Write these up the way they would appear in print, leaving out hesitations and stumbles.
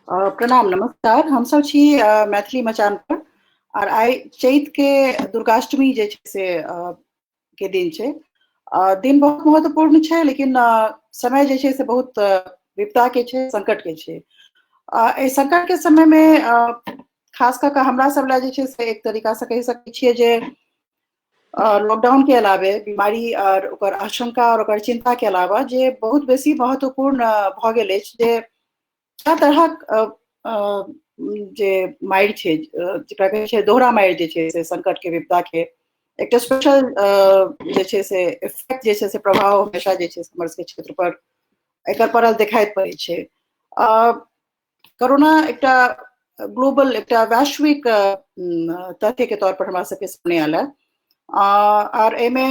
प्रणाम नमस्कार। हम सब छी मैथिली मचान पर और आइ चैत के दुर्गाष्टमी जे छै से के दिन छै। दिन बहुत महत्वपूर्ण छै लेकिन समय जे छै से बहुत विपदा के छै, संकट के छै। एहि संकट के समय में खास कऽ कऽ हमरा सब लए जे छै से एक तरीका से कहि सकै छियै जे लॉकडाउन के अलावे बीमारी और ओकर आशंका और ओकर चिंता के अलावा जे बहुत बेसी महत्वपूर्ण भऽ गेल अछि जे तरहक जे मारि छै, जेकरा कहै छै दोहरा मारि जे छै से संकट के विपदा के एकटा स्पेशल जे छै से इफेक्ट जे छै से प्रभाव हमेशा जे छै से हमर सबके क्षेत्र पर एकर पड़ल देखाइत पड़ै छै। कोरोना एकटा ग्लोबल एकटा वैश्विक तथ्य के तौर पर हमरा सबके सामने आयल है और एमे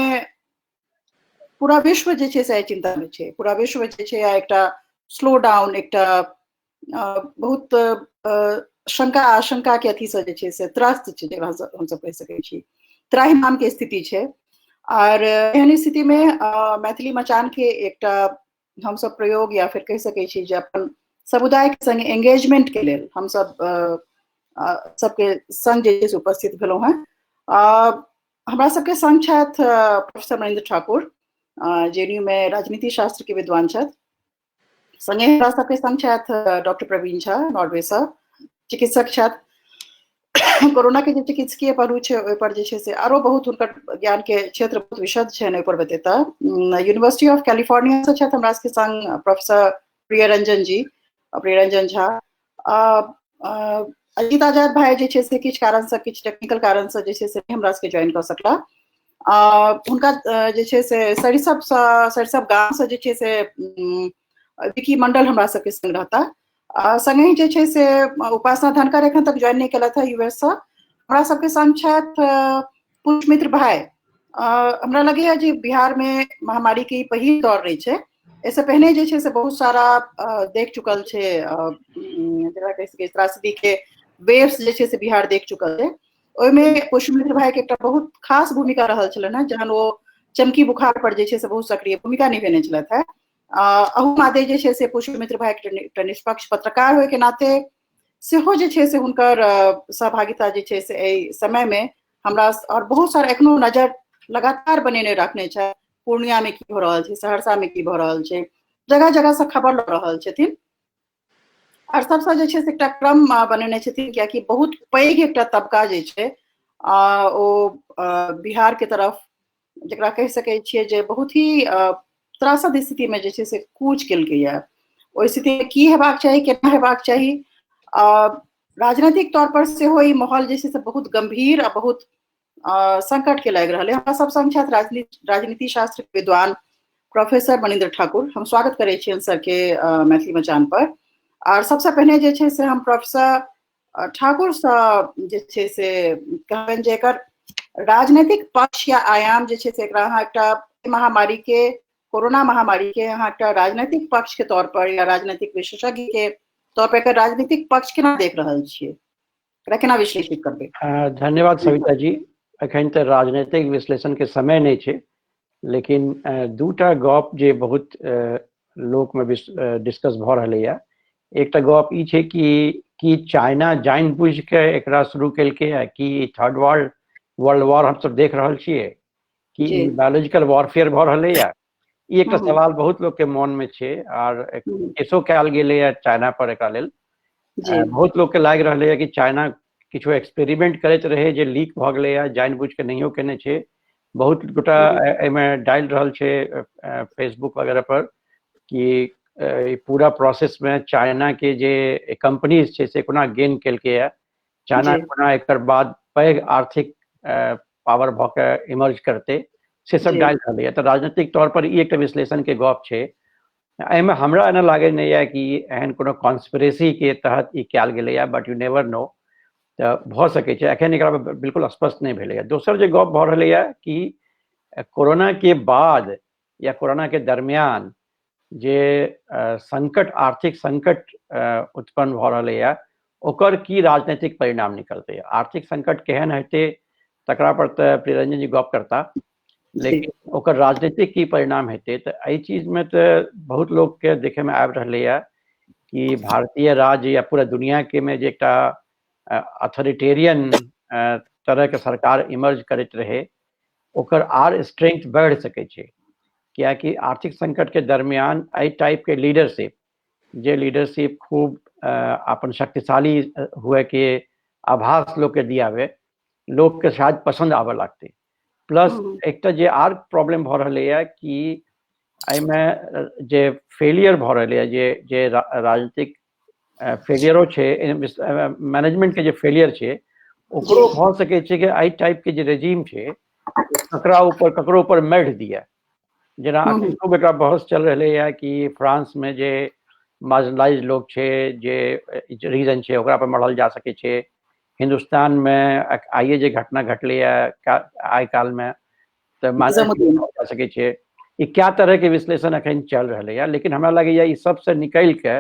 पूरा विश्व जे छै से चिंता में छै। पूरा विश्व जे छै एकटा स्लो डाउन एकटा बहुत शंका आशंका के अथी से जे छै से त्रस्त छै, जेकरा हम सब कहि सकै छी त्राहिमाम के स्थिति छै। और एहन स्थिति में मैथिली मचान के एकटा हम सब प्रयोग या फिर कहि सकै छी जे अपन समुदाय के संग एंगेजमेंट के लेल हम सब सबके संग जे छै से उपस्थित भेलहुँ हैं। हमरा सबके संग छथि प्रोफेसर महेंद्र ठाकुर, जेएनयू में राजनीति शास्त्र के विद्वान छथि। संगे हमरा सबके संग छथि डॉक्टर प्रवीण झा नॉर्वे सँ, चिकित्सक छथि। कोरोना के जे चिकित्सकीय पहलू छै ओहि पर जे छै से आरो बहुत हुनकर ज्ञान के क्षेत्र बहुत विशद छनि ओहि पर बतेता। यूनिवर्सिटी ऑफ कैलिफोर्निया से छथि हमरा सबके संग प्रोफेसर प्रियरंजन जी, प्रियरंजन झा। अजीत आजाद भाई जे छै से किछु कारण से, किछु टेक्निकल कारण से जे छै से हमरा सबके ज्वाइन कऽ सकला। हुनका जे छै से सरिसब गाम से जे छै से विकी मंडल हमरा सबके संग रहता। संगे जे छै से उपासना धनकर एखन तक ज्वाइन नहीं केलथि है यूएस से। हमरा सबके संग छथि पुष्पमित्र भाई। हमरा लगैया जे बिहार में महामारी के पहिल दौर रही छै। इससे पहले जे छै से बहुत सारा देख चुकल छै, जेकरा कहि सकै त्रासदी के वेव्स जे छै से बिहार देख चुकल है। ओहिमे पुष्पमित्र भाई के एकटा बहुत खास भूमिका रहल छलनि हैं, जहन ओ चमकी बुखार पर जे छै से बहुत सक्रिय भूमिका निभेने छलथि है। अहू मादे जे छै से पुष्पमित्र भाई एकटा निष्पक्ष पत्रकार होय के नाते सेहो जे छै से हुनकर सहभागिता जे छै से एहि समय में हमरा और बहुत सारा एखनो नजर लगातार बनेने रखने छै। पूर्णिया में की हो रहल छै, सहरसा में की भऽ रहल छै, जगह जगह से खबर लऽ रहल छथिन। और सबसे जे छै से एकटा क्रम बनेने छथिन, कियाकि बहुत पैघ एकटा तबका जे छै ओ बिहार के तरफ, जकरा कहि सकै छियै जे बहुत ही त्रासद स्थिति में जे छै से कूच केलकैया। ओहि स्थिति में की हेबाक चाही, केना हेबाक चाही, राजनीतिक तौर पर सेहो ई माहौल जे छै से बहुत गंभीर आ बहुत संकट के लागि रहल है। हमरा सब संग छथि राजनीति शास्त्र के विद्वान प्रोफेसर मनिंद्र ठाकुर। हम स्वागत करै छियनि सर के मैथिली मचान पर। और सबसे पहले जे छै से हम प्रोफेसर ठाकुर से जे छै से कहबनि जे एकर राजनीतिक पक्ष या आयाम जे छै से एकरा अहाँ एकटा महामारी के, कोरोना महामारी के अहाँ एकटा राजनीतिक पक्ष के तौर पर या राजनीतिक विशेषज्ञ के तौर पर एकर राजनीतिक पक्ष केना देख रहल छियै, एकरा केना विश्लेषित करबै? धन्यवाद सविता जी। अखन तऽ राजनीतिक विश्लेषण के समय नहीं छै, लेकिन दूटा गप जे बहुत लोक में डिस्कस भऽ रहलै है। एकटा गप ई छै कि चाइना जानबूझ के एकरा शुरू केलकै है कि थर्ड वर्ल्ड वॉर हम सब देख रहल छियै कि बायोलॉजिकल वॉरफेयर भऽ रहलै है। ई एकटा सवाल बहुत लोग के मन में छै और केसो कयल गेलै है चाइना पर एकरा लेल। बहुत लोग के लागि रहलै है कि चाइना किछु एक्सपेरिमेंट करैत रहे जे लीक भऽ गेलै है, जानबूझ के नहियो केने छै। बहुत गोटा एहिमे डालि रहल छै फेसबुक वगैरह पर कि पूरा प्रोसेस में चाइना के जे कंपनीज छै से कोना गेन केलकै है, चाइना कोना एकर बाद पैघ आर्थिक पावर भऽ के इमर्ज करते, से सब डालि रहलै है। तऽ राजनीतिक तौर पर ई एकटा विश्लेषण के गप छै। एहिमे हमरा एना लागै नहीं है कि एहन कोनो कॉन्स्पिरेसी के तहत ई कयल गेलै है, बट यू नेवर नो। तऽ भऽ सकै छै, एखन एकरा बिल्कुल स्पष्ट नहीं भेलै है। दोसर जे गप भऽ रहलै है कि कोरोना के बाद या कोरोना के दरमियान जे संकट, आर्थिक संकट उत्पन्न भऽ रहलै है, ओकर की राजनीतिक परिणाम निकलतै। आर्थिक संकट केहन हेतै तकरा पर तऽ प्रियरंजन जी गप करता, लेकिन ओकर राजनीतिक की परिणाम हेतै तऽ एहि चीज में तऽ बहुत लोग के देखे में आबि रहलै है कि भारतीय राज्य या पूरा दुनिया के में जे एकटा अथॉरिटेरियन तरह के सरकार इमर्ज करैत रहे ओकर आर स्ट्रेंथ बढ़ सकै छै, कियाकि आर्थिक संकट के दरमियान एहि टाइप के लीडरशिप जे लीडरशिप खूब अपन शक्तिशाली हुए के आभास लोग के दियावे, लोग के शायद पसंद आवे लगते। प्लस एक जे आर प्रॉब्लम भ रहा है कि एहिमे जे फेलियर भ रहा है, जे राजनीतिक फेलियरो छे, मैनेजमेंट के जे फेलियर छे ओकरो भ सके छे कि एहि टाइप के जे रेजिम छे ककरो ऊपर मेढ़ दिया। जेना अखन खूब एक बहस चल रही है कि फ्रांस में जे मार्जिनलाइज लोग छे, जे रीजन छे ओकरा पर मढ़ल जा सके छे। हिंदुस्तान में आइए जे घटना घटले आइ काल में तो जा सके छे। ये क्या तरह के विश्लेषण अखन चल रहा है, लेकिन हमरा लगे ई सबसे निकल के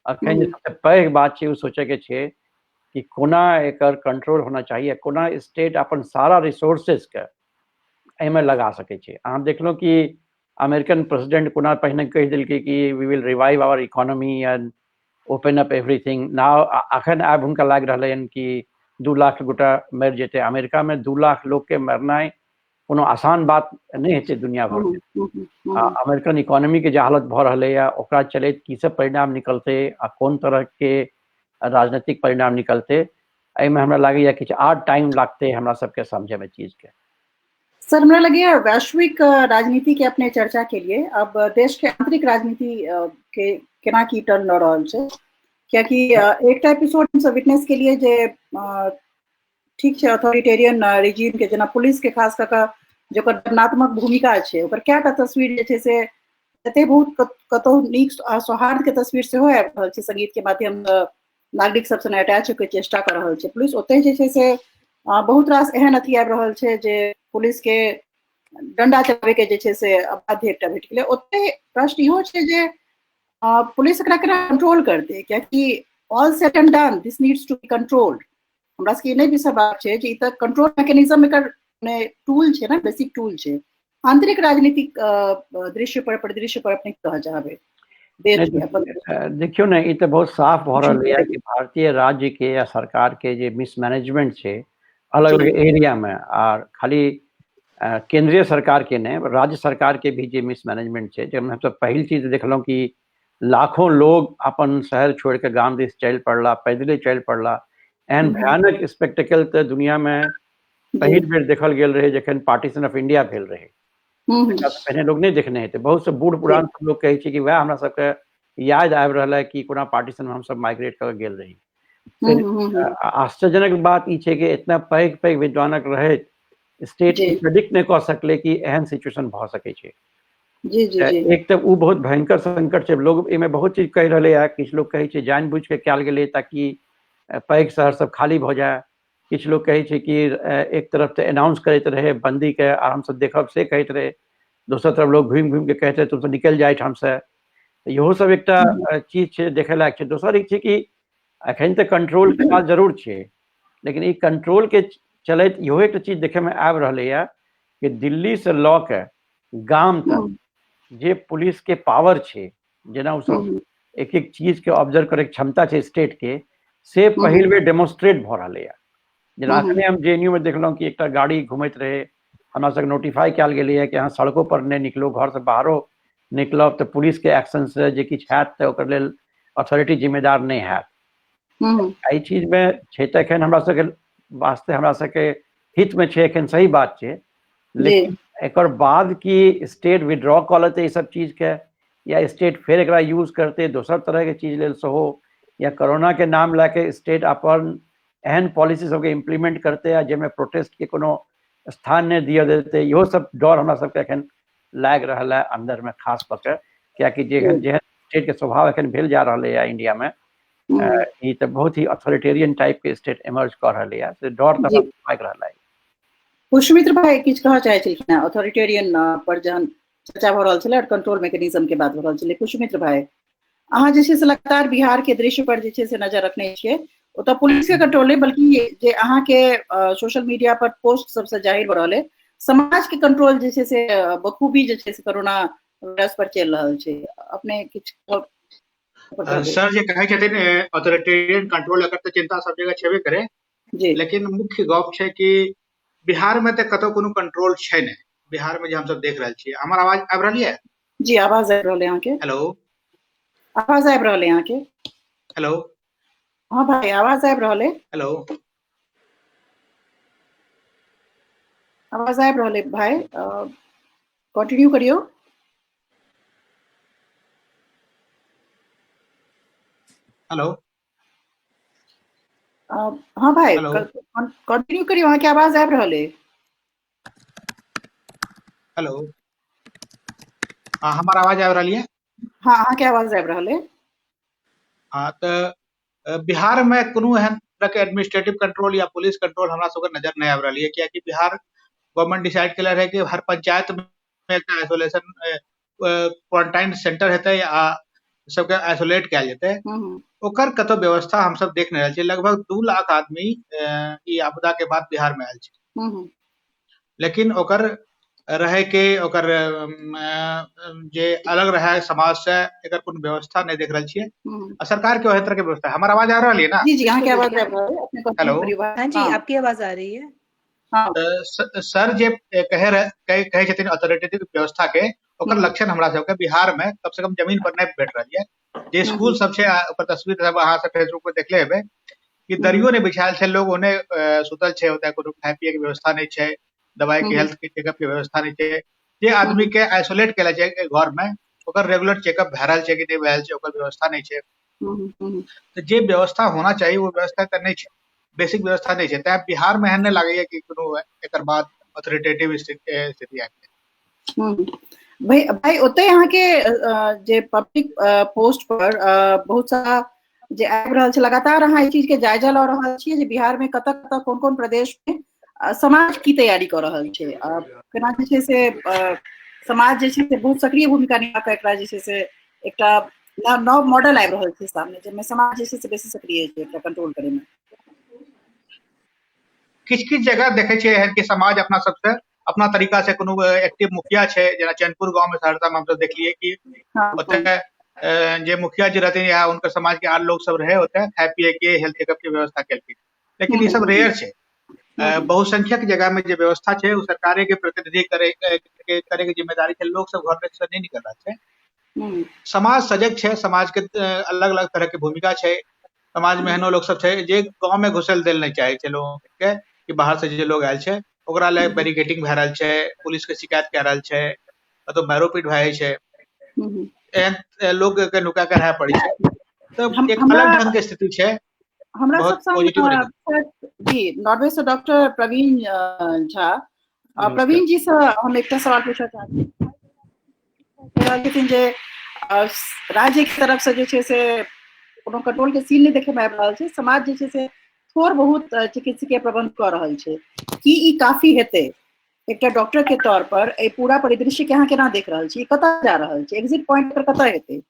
अखन सबसे पैघ बात छे सोचे के छे कि कोना एकर कंट्रोल होना चाहिए, कोना स्टेट अपन सारा रिसोर्सेस के एहिमे लगा सके छे। अहाँ देखलो कि अमेरिकन प्रेसिडेंट कोना पहिने कह दिलकै कि we will revive our economy and open up everything. Now अखन आब हुनका लागि रहलै हन कि 2 लाख गोटा मरि जेतै। अमेरिका में 2 लाख लोग के मरनाइ कोनो आसान बात नहीं हेतै दुनिया भर में। अमेरिकन इकोनॉमी के जे हालत भ रहलै है ओकरा चलैत की सब परिणाम निकलते आ कोन तरह के राजनीतिक परिणाम निकलते, एहिमे हमरा लागैया किछु आर टाइम लागते हमरा सबके समझे में चीज के। सर हमरा लगे वैश्विक राजनीति के अपने चर्चा के लिए अब देश के आंतरिक राजनीति के केना की टर्न ल रहल छै, कियाकि एकटा एपिसोड हम सब विटनेस के लिए जे ठीक छै अथॉरिटेरियन रिजीम के जेना पुलिस के खास कऽ जकर वर्णनात्मक भूमिका छै ओकर कएटा तस्वीर जे छै से एते बहुत कतौ नीक सौहार्द के तस्वीर सेहो आबि रहल छै, संगीत के माध्यम नागरिक सबसँ अटैच होके चेष्टा कर रहल छै। पुलिस ओतहि जे छै से बहुत रास एहन अथी आबि रहल छै जे पुलिस के डंडा चलाबे के जे छै से अबाध्य एकटा भेट गेलै। ओतहि प्रश्न इहो छै जे पुलिस एकरा केना कंट्रोल करतै, कियाकि ऑल सेट एंड डन दिस नीड्स टू बी कंट्रोल्ड। हमरा सबके नहीं बिसरबाक छै जे ई त कंट्रोल मैकेनिज्म एकर टूल छै ना, बेसिक टूल छै। आंतरिक राजनीतिक दृश्य पर परिदृश्य पर अपने कह चाहबे देखियो ना, ये तो बहुत साफ भ रहल है कि भारतीय राज्य के या सरकार के जे मिसमैनेजमेंट छै अलग अलग एरिया में, और खाली केंद्रीय सरकार के नहीं राज्य सरकार के भी जे मिसमैनेजमेंट छै। जब हम सब पहिल चीज देखलो कि लाखों लोग अपन शहर छोड़ के गांव दिस चल पड़ला, पैदले चल पड़ला। एहन भयानक स्पेक्टिकल तो दुनिया में पहिल बेर देखल गेल रहे जखन पार्टीशन ऑफ इंडिया भेल रहे। पहले लोग नहीं देखने हेते। बहुत से बूढ़ पुरान लोग कहे कि वह हमरा सबके याद आबि रहा है कि कोना पार्टीशन में हम सब माइग्रेट कर गेल रही। आश्चर्यजनक बात ई छै कि इतना पैघ पैघ विद्वानक रहे स्टेट प्रेडिक्ट नहीं कर सकले कि एहन सिचुएशन भ सके छै। एक तो वो बहुत भयंकर संकट छै। लोग इमे बहुत चीज कह रहे हैं। किछु लोग कहे जानबूझ के कयल गेलै ताकि पैघ शहर सब खाली भ जाए। किछु लोग कहे कि एक तरफ तो अनाउंस करते रहे बंदी के और हम सब देखब से कहते रहे, दोसर तरफ लोग घूम घूम के कहते रहे तुम सब निकल जाए ठाम से। इहो सब एक चीज छै देखे लायक छै। दोसर एक छै कि अखन तो कंट्रोल के बात जरूर छै, लेकिन ई कंट्रोल के चलते इहो एक चीज देखे में आबि रहलै है कि दिल्ली से लऽ के गाम तक जे पुलिस के पावर छै, जेना उ सब एक एक चीज के ऑब्जर्व करे क्षमता छै स्टेट के, से पहिल बेर डेमोन्स्ट्रेट भ रहलै है। जेना अखने हम जेएनयू में देखलो कि एक गाड़ी घूमत रहे, हमरा सब नोटिफाई कयल गेलै है कि अहाँ सड़कों पर नहीं निकलो, घर से बाहरो निकलब तो पुलिस के एक्शन से जे किछु हैत तो ओकर लेल अथॉरिटी जिम्मेदार नहीं हैत। एहि चीज में छै त एखन हमरा सबके वास्ते हमरा सबके हित में छै, एखन सही बात छै। लेकिन एकर बाद की स्टेट विड्रॉ कऽ लेते ई सब चीज के, या स्टेट फिर एकरा यूज करते दोसर तरह के चीज लेल सेहो, या कोरोना के नाम लेके स्टेट अपन एहन पॉलिसी सबके इम्प्लीमेंट करते हैं जिसमें प्रोटेस्ट के कोनो स्थान नहीं दिया देते। इहो सब डर हमरा सबके एखन लाग रहा है अंदर में, खास कऽ के कियाकि जेहन स्टेट के स्वभाव एखन भेल जा रहा है इंडिया में, ई तो बहुत ही अथॉरिटेरियन टाइप के स्टेट इमर्ज कर रहा है, से डर तो लाग रहा है। पुष्पमित्र भाई किछु कहऽ चाहे छलखिन अथॉरिटेरियन पर जहन चर्चा भ रहल छलै और कंट्रोल मैकेनिज्म के बात भ रहल छलै। पुष्पमित्र भाई अहाँ जे छै से लगातार बिहार के दृश्य पर जे छै से नजर रखने छियै। ओतऽ पुलिस के कंट्रोल नहीं बल्कि जे अहाँ के सोशल मीडिया पर पोस्ट सबसे जाहिर भ रहल है, समाज के कंट्रोल जे छै से बखूबी जे छै से कोरोना वायरस पर चल रहल छै। अपने किछु सर जे कहै छथिन ऑथोरिटेरियन कंट्रोल एकर तऽ चिंता सब जगह छेबे करे, जी लेकिन मुख्य गप छै कि बिहार में तऽ कतौ कोनो कंट्रोल छै नहीं। बिहार में जे हम सब देख रहल छियै, हमर आवाज आबि रहल है? जी आवाज आबि रहल है अहाँके, हेलो आवाज आबि रहल है अहाँके। हेलो हाँ भाई आवाज आबि रहल है, हेलो आवाज आबि रहल है भाई, कंटिन्यू करियो। हेलो हाँ भाई हेलो कंटिन्यू करियो, अहाँके आवाज आबि रहल है। हेलो हाँ, हमर आवाज आबि रहल है? हाँ अहाँके आवाज आबि रहल है। हाँ तऽ बिहार में कोनो एहन तरह के एडमिनिस्ट्रेटिव कंट्रोल या पुलिस कंट्रोल हमरा सबके नजर नहीं आबि रहल है, कियाकि बिहार गवर्नमेंट डिसाइड केले रहे कि हर पंचायत में एक आइसोलेशन क्वारंटाइन सेंटर हेतै आ सबके आइसोलेट कयल जेतै। ओकर कतौ व्यवस्था हम सब देख नहीं रहल छियै। लगभग 2 लाख आदमी ई आपदा के बाद बिहार में आयल छै, लेकिन ओकर रहे के ओकर जे अलग रहे समाज से एकर कोनो व्यवस्था नहीं देख रहल छियै। आ सरकार के ओहे तरह के व्यवस्था। हमर आवाज आ रहल है ना? जी जी अहाँके आवाज आबि रहल है, अपने कंटिन्यू हेलो करियो भाई। हाँ जी, आपकी आवाज आ रही है। हाँ सर जे कहे छथिन अथॉरिटेटिव व्यवस्था के, ओकर लक्षण हमरा सबके बिहार में कम से कम जमीन पर नहीं भेट रहल है। जे स्कूल सब छै, ओकर तस्वीर सब अहाँ सब फेसबुक पर देखले हेबै कि दरियो नहीं बिछायल छै, लोग ओने सुतल छै, ओतय कोनो खाय पिए के व्यवस्था नहीं छै, दवाई के हेल्थ के चेकअप के व्यवस्था नहीं छै। जे आदमी के आइसोलेट केला छै घर में, ओकर रेगुलर चेकअप भए रहल छै कि नहीं भए रहल छै, ओकर व्यवस्था नहीं छै। तो जे व्यवस्था होना चाहिए वो व्यवस्था तऽ नहीं छै, बेसिक व्यवस्था नहीं छै। तैं बिहार में एहन नहीं लागैया कि कोनो एकर बाद ऑथोरिटेटिव स्थिति आबि जाय। भाई भाई ओते अहाँके जे पब्लिक पोस्ट पर बहुत सारा जे आबि रहल छै, लगातार अहाँ ई चीज के जायजा लऽ रहल छियै जे बिहार में कतऽ कतऽ कोन कोन प्रदेश में समाज की तैयारी कऽ रहल छै, केना जे छै से समाज जे छै से बहुत सक्रिय भूमिका निभा कऽ एकरा जे छै से एकटा नव मॉडल आबि रहल छै सामने, जाहिमे समाज जे छै से बेसी सक्रिय छै एकरा कंट्रोल करे में। किछ जगह देखे छियै एहन कि समाज अपना सबसे अपना तरीका से कोनो एक्टिव मुखिया छै, जेना चैनपुर गांव में सहरसा में हम सब देखलियै कि ओतय जे मुखिया जी रहथिन या उनकर समाज के आर लोग सब रहे, ओतय खाय पिए के हेल्थ चेकअप के व्यवस्था केलखिन। लेकिन ये सब रेयर छै। बहुसंख्यक जगह में जे व्यवस्था छै वो सरकारे के प्रतिनिधि करे के जिम्मेदारी छै, लोग सब घर में से नहीं निकल रहा छै। समाज सजग छै, समाज के अलग अलग तरह के भूमिका छै। समाज में एहनो लोग सब छै जे गांव में घुसल देल नहीं चाहे छै लोगों के, कि बाहर से जे लोग आयल छै ओकरा ले बैरिकेडिंग भए रहल छै, पुलिस के शिकायत कए रहल छै, तो मारो पीट भए छै, एहन लोग के नुका के रहे पड़े छै। तो एक अलग ढंग के स्थिति छै, हमरा बहुत सब पॉजिटिव जी नॉर्वे से डॉक्टर प्रवीण झा, प्रवीण जी से हम एक सवाल पूछना चाहते हैं जे राज्य की तरफ से जे छै से कोनो कंट्रोल के सीन नहीं देखे में आबि रहल छै, समाज जे छै से थोड़ बहुत चिकित्सकीय प्रबंध कऽ रहल छै, की ई काफी हेतै एकटा डॉक्टर के तौर पर? ए पूरा परिदृश्य के अहाँ केना देख रहल छी, कतऽ जा रहल छै, एग्जिट पॉइंट पर कतऽ हेतै?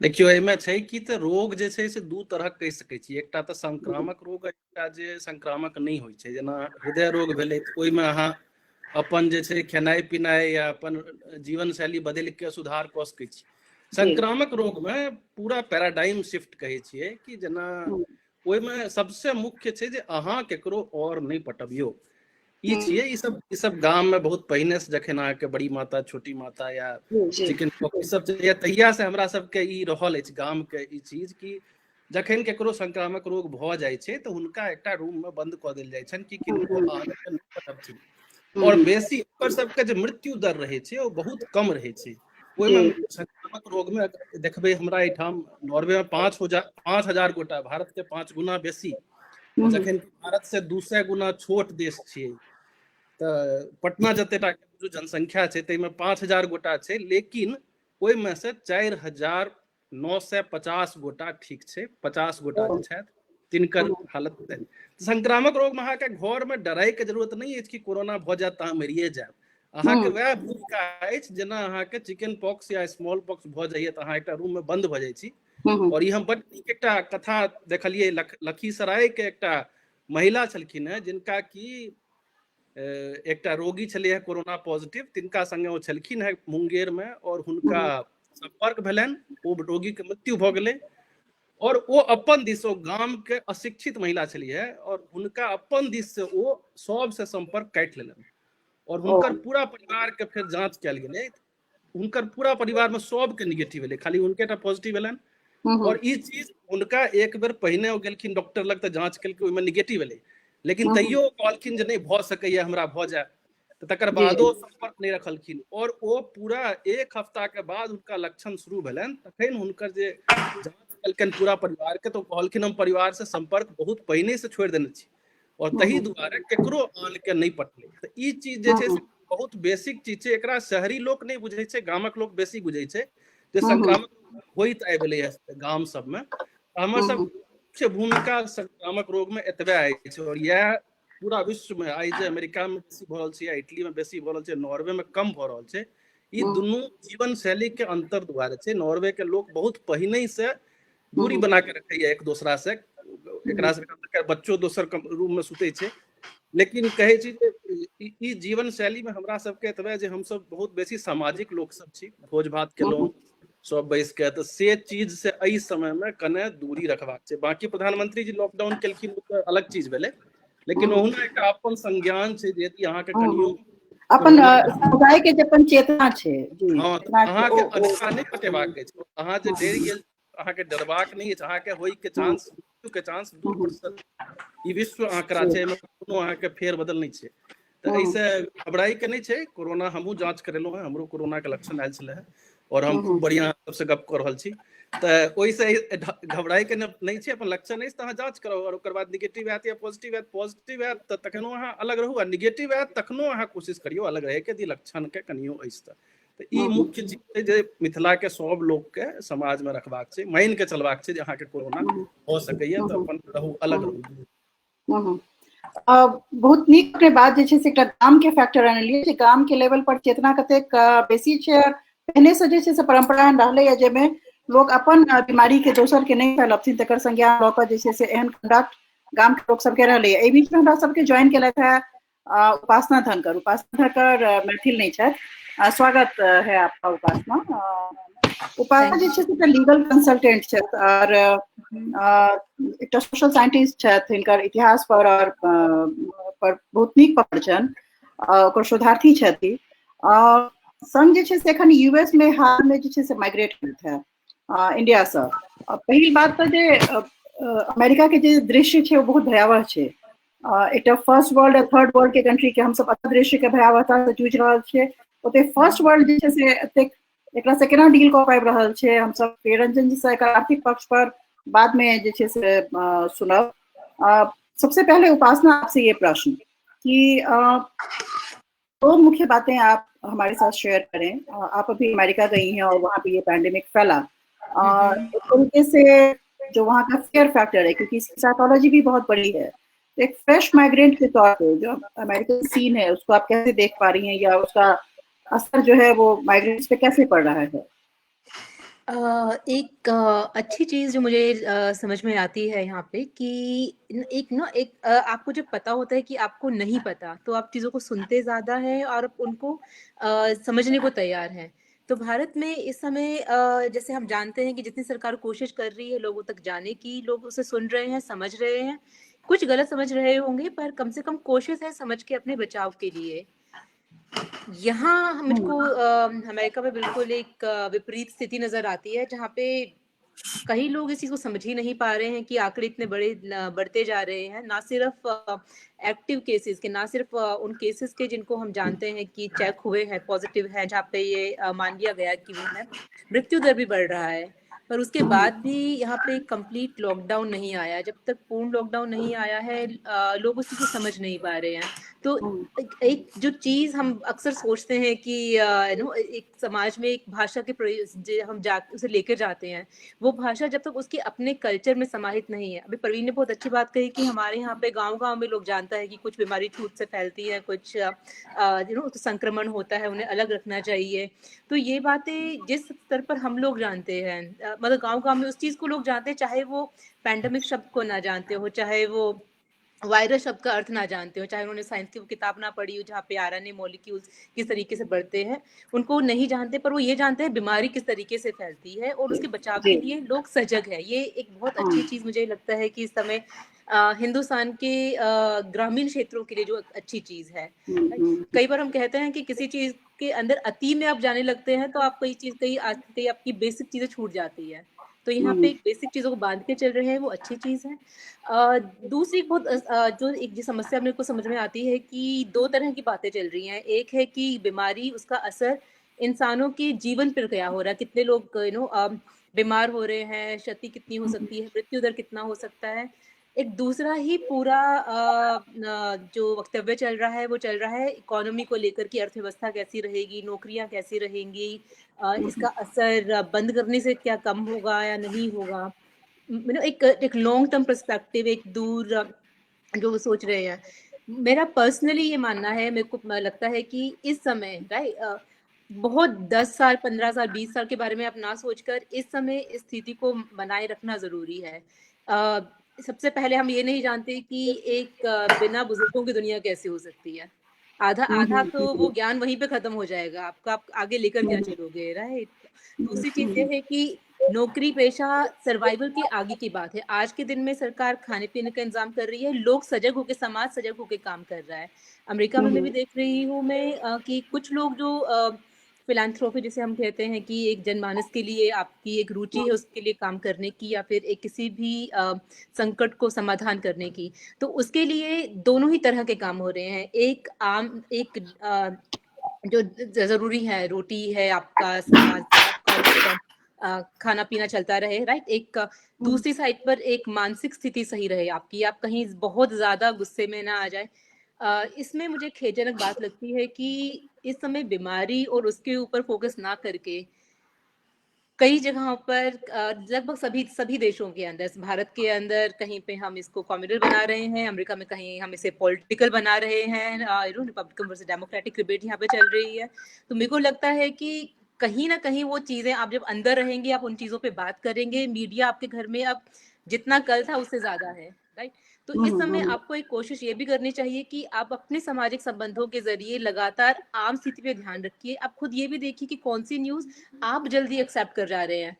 देखियो एहिमे छै कि तऽ रोग जे छै से दू तरहक कहि सकै छी। एकटा तऽ संक्रामक रोग, एकटा जे संक्रामक नहीं होइ छै। जेना हृदय रोग भेलै तऽ ओहिमे अहाँ अपन जे छै खेनाइ पिनाइ या अपन जीवन शैली बदलि के सुधार कऽ सकै छी। संक्रामक रोग में पूरा पैराडाइम शिफ्ट कहै छियै कि जेना ओहिमे सबसे मुख्य छै जे अहाँ केकरो और नहीं पटबियो। ई छियै, ई सब गाम में बहुत पहिने से जखन अहाँके बड़ी माता, छोटी माता या चिकन पॉक्स सब तहिया से हमरा सबके ई रहल अछि गाम के ई चीज कि जखन केकरो संक्रामक रोग भऽ जाइ छै तऽ हुनका एकटा रूम में बंद कऽ देल जाइ छनि कि किनको आनके नहि पटबथिन। और बेसी ओकर सबके जे मृत्यु दर रहै छै ओ बहुत कम रहै छै। ओहिमे संक्रामक रोग में देखबै हमरा एहिठाम नॉर्वे में 5,000 गोटा, भारत के 5 गुना बेसी, जखन भारत से 200 गुना छोट देश छियै। तऽ पटना जतेटा जनसंख्या छै ताहिमे 5,000 गोटा छै, लेकिन ओहिमे से 4,950 गोटा ठीक छै, 50 गोटा जे छथि तिनकर हालत। संक्रामक रोग में अहाँके घर में डराई के जरूरत नहीं अछि कि कोरोना भऽ जायत तऽ अहाँ मरिए जायब। अहाँके वएह भूमिका अछि जेना अहाँके चिकन पॉक्स या स्मॉल पॉक्स भऽ जाइए तऽ अहाँ एकटा रूम में बंद भऽ जाइ छी। और ई हम बड़ नीक एकटा कथा देखलियै, लखीसराय के एकटा महिला छलखिन हैं जिनका कि एकटा रोगी छलै है कोरोना पॉजिटिव, तिनका संगे ओ छलखिन है मुंगेर में, और हुनका संपर्क भेलनि, ओ रोगी के मृत्यु भऽ गेलै और वो अपन दिस ओ गाम के अशिक्षित महिला छलियै और हुनका अपन दिस से ओ सब से संपर्क काटि लेलनि और हुनकर पूरा परिवार के फिर जांच कयल गेलै, हुनकर पूरा परिवार में सबके निगेटिव एलै, खाली हुनकेटा पॉजिटिव एलनि और ई चीज हुनका एक बेर पहिने ओ गेलखिन डॉक्टर लग तऽ जांच केलकै, ओहिमे निगेटिव एलै, लेकिन तैयो कहलखिन जे नहि भऽ सकैया हमरा भऽ जाय, तऽ तकर बादो संपर्क नहीं रखलखिन और ओ पूरा एक हफ्ता के बाद हुनका लक्षण शुरू भेलनि, तखन हुनकर जे जांच केलकनि पूरा परिवार के, तो कहलखिन हम परिवार से संपर्क बहुत पहिने से छोड़ि देने छी और तही दुआरे केकरो आन के नहीं पटलै। तऽ ई चीज जे छै से बहुत बेसिक चीज छै, एकरा शहरी लोक नहीं बुझै छै, गामक लोक बेसी बुझै छै जे संक्रामक होइत आबि गेलै गाम सबमे। हमर सब मुख्य भूमिका संक्रामक रोग में एतबे अछि और यह पूरा विश्व में आई जे अमेरिका में बेसी भऽ रहल छै या इटली में बेसी भऽ रहल छै, नॉर्वे में कम भऽ रहल छै, ई दुनू जीवन शैली के अंतर दुआरे छै। नॉर्वे के लोग बहुत पहिने से दूरी बना के रखैया एक दोसरा से, एकरा से बच्चो दोसर रूम में सुते छै, लेकिन कहै छी जे ई जीवन शैली में हमरा सबके एतबे जे हमसब बहुत बेसी सामाजिक लोक सब छी, भोज भात केलहुँ सब बैस के, तऽ से चीज से एहि समय में कने दूरी रखबाक छै। बाकी प्रधानमंत्री जी लॉकडाउन केलखिन तऽ अलग चीज भेलै, लेकिन ओहुना एकटा अपन संज्ञान छै जे यदि अहाँके कनियो अपन समुदाय के जे अपन चेतना छै जी, हाँ, अहाँके अधिकार नहीं पटेबाक अछि, अहाँ जे डरि गेल अहाँके डरबाक नहीं अछि, अहाँके होय के चांस, मृत्यु के चांस 2%, ई विश्व आंकड़ा छै, एहिमे कोनो अहाँके फेर बदल नहीं छै। तऽ ऐसे घबराई के नहीं छै, कोरोना हमहूँ जांच करेलहुँ हैं, हमरो कोरोना के लक्षण आयल छलै और हम खूब बढ़िया सबसे गप कऽ रहल छी, तऽ ओहिसे घबराई के नहीं छै, अपन लक्षण अछि तऽ अहाँ जांच कराउ और ओकर बाद निगेटिव आयत या पॉजिटिव आयत, पॉजिटिव आयत तऽ तखनो अहाँ अलग रहू आ निगेटिव आयत तखनो अहाँ कोशिश करियौ अलग रहे के, यदि लक्षण के कनियो अछि तऽ ई मुख्य चीज छै जे मिथिला के सब लोग के समाज में रखबाक छै, मान के चलबाक छै जे अहाँके कोरोना हो सकैया तऽ अपन रहू, अलग रहू। बहुत नीक के बात जे छै से एकटा गाम के फैक्टर आनलियै, जे गाम के लेवल पर चेतना कतेक बेसी छै, पहिने से जे छै से परंपरा रहलै है जेमे लोग अपन बीमारी के दोसर के नहीं फैलबथिन, तकर संज्ञान लऽ कऽ जे छै से एहन कंडक्ट गाम के लोग सबके रहलै है। एहि बीच में हमरा सबके ज्वाइन केलथि है उपासना धनकर। उपासना धनकर मैथिल नहीं छथि, स्वागत है आपका उपासना। उपासना जी छथि लीगल कंसल्टेंट छथि और एकटा सोशल साइंटिस्ट छथि, हिनकर इतिहास पर और पर बहुत नीक पकड़ छनि, ओकर शोधार्थी छथि। संग जे छै से एखन यूएस में हाल में जे छै से माइग्रेट करैत है इंडिया से। पहिल बात तो जे अमेरिका के जे दृश्य छै वो बहुत भयावह छै, एकटा फर्स्ट वर्ल्ड आ थर्ड वर्ल्ड के कंट्री के हमसब अपन दृश्य के भयावहता से जूझ रहल छियै, ओते फर्स्ट वर्ल्ड जे छै से एतेक एकरा से केना डील कऽ पाबि रहल छै। हमसब रंजन जी से एकर आर्थिक पक्ष पर बाद में जे छै से सुनब। सबसे पहले उपासना आपसे ये प्रश्न कि दो मुख्य बातें आप हमारे साथ शेयर करें। आप अभी अमेरिका गई हैं और वहाँ पे ये पैंडेमिक फैला, एक तरीके से जो वहाँ का फेयर फैक्टर है, क्योंकि इसकी साइकोलॉजी भी बहुत बड़ी है, एक फ्रेश माइग्रेंट के तौर पे जो अमेरिकन सीन है उसको आप कैसे देख पा रही हैं, या उसका असर जो है वो माइग्रेंट्स पे कैसे पड़ रहा है? एक अच्छी चीज़ जो मुझे समझ में आती है यहाँ पे कि एक आपको जब पता होता है कि आपको नहीं पता, तो आप चीज़ों को सुनते ज़्यादा हैं और आप उनको समझने को तैयार हैं। तो भारत में इस समय जैसे हम जानते हैं कि जितनी सरकार कोशिश कर रही है लोगों तक जाने की, लोग उसे सुन रहे हैं, समझ रहे हैं, कुछ गलत समझ रहे होंगे पर कम से कम कोशिश है समझ के अपने बचाव के लिए। यहाँ मुझको अमेरिका में बिल्कुल एक विपरीत स्थिति नजर आती है, जहाँ पे कई लोग इस चीज को समझ ही नहीं पा रहे हैं कि आंकड़े इतने बढ़ते जा रहे हैं, ना सिर्फ एक्टिव केसेस के, ना सिर्फ उन केसेस के जिनको हम जानते हैं कि चेक हुए हैं, पॉजिटिव है, जहाँ पे ये मान लिया गया कि वो है, मृत्यु दर भी बढ़ रहा है। पर उसके बाद भी यहाँ पे कंप्लीट लॉकडाउन नहीं आया। जब तक पूर्ण लॉकडाउन नहीं आया है लोग उस चीज को समझ नहीं पा रहे हैं। तो एक जो चीज हम अक्सर सोचते हैं कि एक समाज में एक भाषा के हम उसे लेकर जाते हैं, वो भाषा जब तक उसके अपने कल्चर में समाहित नहीं है। अभी प्रवीण ने बहुत अच्छी बात कही कि हमारे यहाँ पे गांव में लोग जानता है कि कुछ बीमारी छूत से फैलती है, कुछ संक्रमण होता है, उन्हें अलग रखना चाहिए। तो ये बातें जिस स्तर पर हम लोग जानते हैं, मतलब गांव में उस चीज को लोग जानते हैं, चाहे वो पैंडेमिक शब्द को ना जानते हो, चाहे वो वायरस शब्द का अर्थ ना जानते हो, चाहे उन्होंने साइंस की वो किताब ना पढ़ी हो जहाँ पे आरएनए मॉलिक्यूल्स किस तरीके से बढ़ते हैं, उनको नहीं जानते, पर वो ये जानते हैं बीमारी किस तरीके से फैलती है और उसके बचाव के लिए लोग सजग है। ये एक बहुत अच्छी चीज मुझे लगता है कि इस समय हिंदुस्तान के ग्रामीण क्षेत्रों के लिए जो अच्छी चीज है। कई बार हम कहते हैं कि किसी चीज के अंदर अति में आप जाने लगते हैं तो आप कई आपकी बेसिक चीजें छूट जाती है। तो यहाँ पे बेसिक चीजों को बांध के चल रहे हैं, वो अच्छी चीज है। दूसरी बहुत जो एक समस्या मेरे को समझ में आती है कि दो तरह की बातें चल रही हैं। एक है कि बीमारी, उसका असर इंसानों के जीवन पर क्या हो रहा है, कितने लोग बीमार हो रहे हैं, क्षति कितनी हो सकती है, मृत्यु दर कितना हो सकता है। एक दूसरा ही पूरा जो वक्तव्य चल रहा है वो चल रहा है इकोनॉमी को लेकर कि अर्थव्यवस्था कैसी रहेगी, नौकरियां कैसी रहेंगी, इसका असर बंद करने से क्या कम होगा या नहीं होगा। एक लॉन्ग टर्म पर्सपेक्टिव, एक दूर जो वो सोच रहे हैं। मेरा पर्सनली ये मानना है, मेरे को लगता है कि इस समय बहुत 10 साल 15 साल 20 साल के बारे में आप ना सोचकर इस समय इस स्थिति को बनाए रखना जरूरी है। सबसे पहले हम ये नहीं जानते कि एक बिना बुजुर्गों की दुनिया कैसे हो सकती है। आधा तो वो ज्ञान वहीं पे खत्म हो जाएगा आपका, आप आगे लेकर क्या चलोगे, राइट। दूसरी चीज ये है कि नौकरी पेशा सर्वाइवल के आगे की बात है। आज के दिन में सरकार खाने पीने का इंतजाम कर रही है, लोग सजग होकर, समाज सजग होकर काम कर रहा है। अमेरिका में मैं भी देख रही हूँ मैं कि कुछ लोग जो फिलैंथ्रोपी जिसे हम कहते हैं कि एक जनमानस के लिए आपकी एक रुचि है उसके लिए काम करने की, या फिर एक किसी भी संकट को समाधान करने की, तो उसके लिए दोनों ही तरह के काम हो रहे हैं। एक जो जरूरी है, रोटी है, आपका समाज, आपका खाना पीना चलता रहे, राइट। एक दूसरी साइड पर एक मानसिक स्थिति सही रहे आपकी, आप कहीं बहुत ज्यादा गुस्से में ना आ जाए। इसमें मुझे खेदजनक बात लगती है कि इस समय बीमारी और उसके ऊपर फोकस ना करके कई जगहों पर लगभग सभी देशों के अंदर, भारत के अंदर कहीं पे हम इसको कम्युनल बना रहे हैं, अमेरिका में कहीं हम इसे पॉलिटिकल बना रहे हैं, रिपब्लिकन वर्सेस डेमोक्रेटिक डिबेट यहाँ पे चल रही है। तो मेरे को लगता है कि कहीं ना कहीं वो चीजें, आप जब अंदर रहेंगे आप उन चीजों पे बात करेंगे। मीडिया आपके घर में अब जितना कल था उससे ज्यादा है, राइट। तो इस समय आपको एक कोशिश ये भी करनी चाहिए कि आप अपने सामाजिक संबंधों के जरिए लगातार आम स्थिति पे ध्यान रखिए। आप खुद ये भी देखिए कि कौन सी न्यूज आप जल्दी एक्सेप्ट कर जा रहे हैं,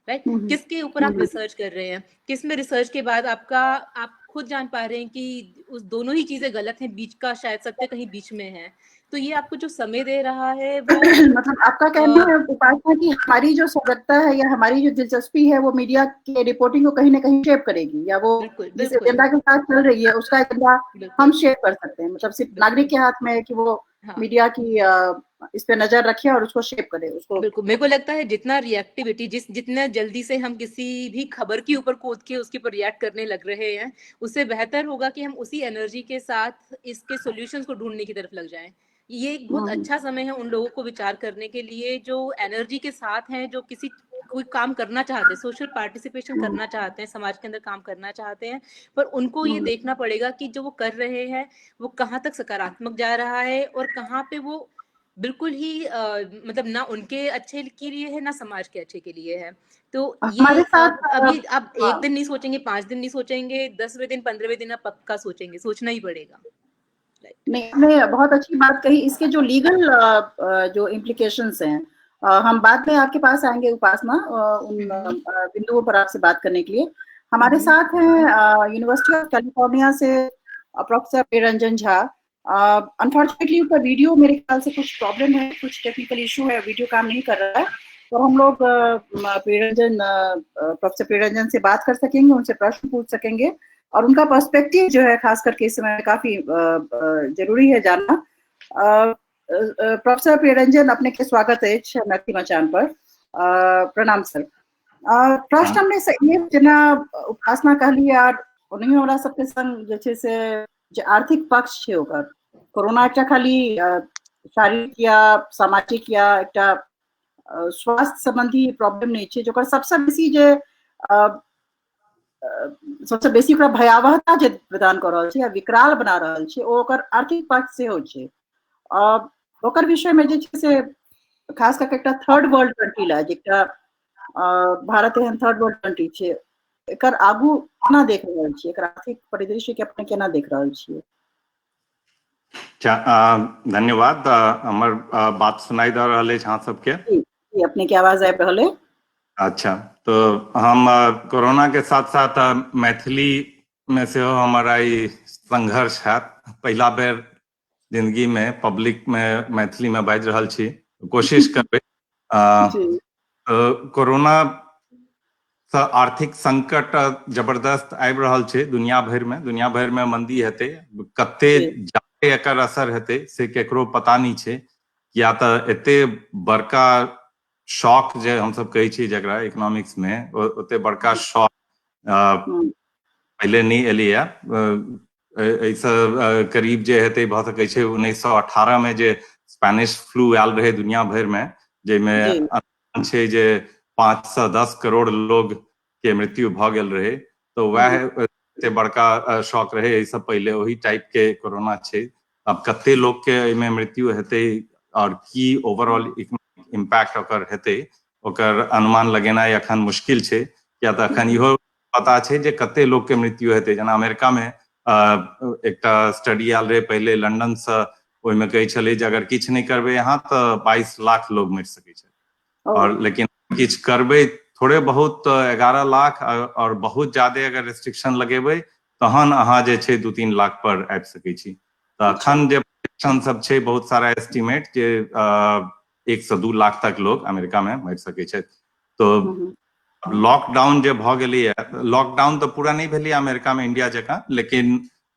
राइट। किसके ऊपर आप रिसर्च कर रहे हैं, किस में रिसर्च के बाद आप खुद जान पा रहे हैं कि उस दोनों ही चीजें गलत हैं, बीच का शायद सत्य कहीं बीच में है। तो ये आपको जो समय दे रहा है वो मतलब आपका कहना है उपासना की हमारी जो सजगता है या हमारी जो दिलचस्पी है वो मीडिया के रिपोर्टिंग को कहीं ना कहीं शेप करेगी, या वो जिस एजेंडा के साथ चल रही है उसका एजेंडा हम शेप कर सकते हैं। मतलब सिर्फ नागरिक के हाथ में है कि वो मीडिया की इस पे नजर रखे और उसको शेप करे उसको। बिल्कुल, मेरे को लगता है जितना रिएक्टिविटी, जितना जल्दी से हम किसी भी खबर के ऊपर कूद के उसके ऊपर रिएक्ट करने लग रहे हैं, उससे बेहतर होगा कि हम उसी एनर्जी के साथ इसके सॉल्यूशंस को ढूंढने की तरफ लग जाएं। ये एक बहुत अच्छा समय है उन लोगों को विचार करने के लिए जो एनर्जी के साथ हैं, जो कोई काम करना चाहते हैं, सोशल पार्टिसिपेशन करना चाहते हैं, समाज के अंदर काम करना चाहते हैं, पर उनको ये देखना पड़ेगा कि जो वो कर रहे हैं वो कहाँ तक सकारात्मक जा रहा है और कहाँ पे वो बिल्कुल ही मतलब ना उनके अच्छे के लिए है ना समाज के अच्छे के लिए है। तो ये अभी आप एक दिन नहीं सोचेंगे, 5 दिन नहीं सोचेंगे, 10वें दिन 15वें दिन आप पक्का सोचेंगे, सोचना ही पड़ेगा। नहीं, आपने बहुत अच्छी बात कही। इसके जो लीगल जो इम्प्लीकेशंस हैं, हम बाद में आपके पास आएंगे उपासना उन बिंदुओं पर आपसे बात करने के लिए। हमारे साथ हैं university of California Se professor Priyaranjan Jha. Unfortunately उनका वीडियो मेरे ख्याल से कुछ प्रॉब्लम है, कुछ टेक्निकल इशू है, वीडियो काम नहीं कर रहा है, तो हम लोग प्रोफेसर प्रियरंजन से बात कर सकेंगे, उनसे प्रश्न पूछ सकेंगे और उनका पर्सपेक्टिव जो है खास करके इस समय काफी जरूरी है जानना। प्रोफेसर प्रियरंजन, अपने के स्वागत है मैथिली मचान पर। प्रणाम सर। प्रश्न हमने ये जना उपासना कहली यार उन्हीं हमरा सबके संग जे छे से जे आर्थिक पक्ष छे ओकर कोरोना एकटा खाली शारीरिक या सामाजिक या एकटा स्वास्थ्य संबंधी प्रॉब्लम नहीं छे, जोकर सबसे बेसी जे सबसे बेसी ओकरा भयावहता जे प्रदान कर रहल छै या विकराल बना रहल छै ओ ओकर आर्थिक पक्ष से हो छै। ओकर विषय में जे छै से खास करके एकटा थर्ड वर्ल्ड कंट्री ला जेकटा भारत एहन थर्ड वर्ल्ड कंट्री छै एकर आगू केना देख रहल छियै, एकर आर्थिक परिदृश्य के अपने केना देख रहल छियै? धन्यवाद। हमर बात सुनाई दे रहल अछि अहाँ सबके? जी, अपने के आवाज आबि रहल है। अच्छा, तो हम कोरोना के साथ साथ मैथिली में से हमारा ई संघर्ष है। पहला बेर जिंदगी में पब्लिक में मैथिली में बाजि रहल छी, कोशिश करबै। कोरोना से आर्थिक संकट जबरदस्त आबि रहल छै दुनिया भर में मंदी हेतै, कते जादे एकर असर हेतै से केकरो पता नहीं छै। या तऽ एते बड़का शॉक जे हम सब कहै छी जकरा इकोनॉमिक्स में, ओते बड़का शॉक पहले नहीं एलिया। ऐसा करीब जे हेतै भऽ सकै छै 1918 में जे स्पेनिश फ्लू आयल रहे दुनिया भर में, जेमे छै जे 5 से 10 करोड़ लोग के मृत्यु भऽ गेल रहे, तो वह एते बड़का शॉक रहे। ऐसा पहले वही टाइप के कोरोना छै। अब कते लोग के एमे मृत्यु हेतै और की ओवरऑल इम्पैक्ट ओकर हेतै, ओकर अनुमान लगेनाइ अखन मुश्किल छै। या तऽ अखन इहो पता छै जे कते लोग के मृत्यु हेतै। जेना अमेरिका में एकटा स्टडी आयल रहे पहले लंदन से, ओहिमे कहै छलै जे अगर किछु नहीं करबै अहाँ तऽ 22 लाख लोग मरि सकै छै। और लेकिन किछु करबै थोड़े बहुत 11 लाख, और बहुत ज्यादा अगर रेस्ट्रिक्शन लगेबै तहन अहाँ जे छै 2-3 लाख पर आबि सकै छी। तऽ अखन जे प्रोजेक्शन सब छै, बहुत सारा एस्टिमेट जे 1 से 2 लाख तक लोग अमेरिका में मरि सकै छै। तो लॉकडाउन जे भऽ गेलैए, लॉकडाउन तऽ पूरा नहीं भेलैए अमेरिका में इंडिया जकाँ, लेकिन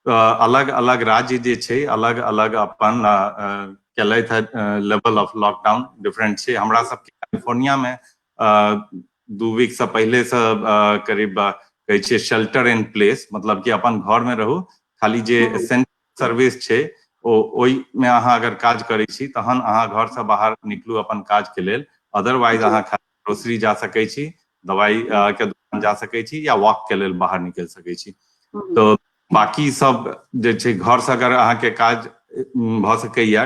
अलग अलग राज्य जे छै अलग अलग अपन केलथि है लेवल ऑफ लॉकडाउन डिफरेंट छै। हमरा सबके कैलिफोर्निया में 2 वीक से पहले से करीब कहै छै शेल्टर इन प्लेस, मतलब कि अपन घर में रहू, खाली जे एसेंशियल सर्विस छै ओहि में अहाँ अगर काज करै छी तहन अहाँ घर से बाहर निकलू अपन काज के लेल। अदरवाइज अहाँ ग्रोसरी जा सकै छी, दवाई के दुकान जा सकै छी, या वॉक के लेल बाहर निकल सकै छी। तो बाकी सब जे छै घर से अगर अहाँ के काज भऽ सकैया,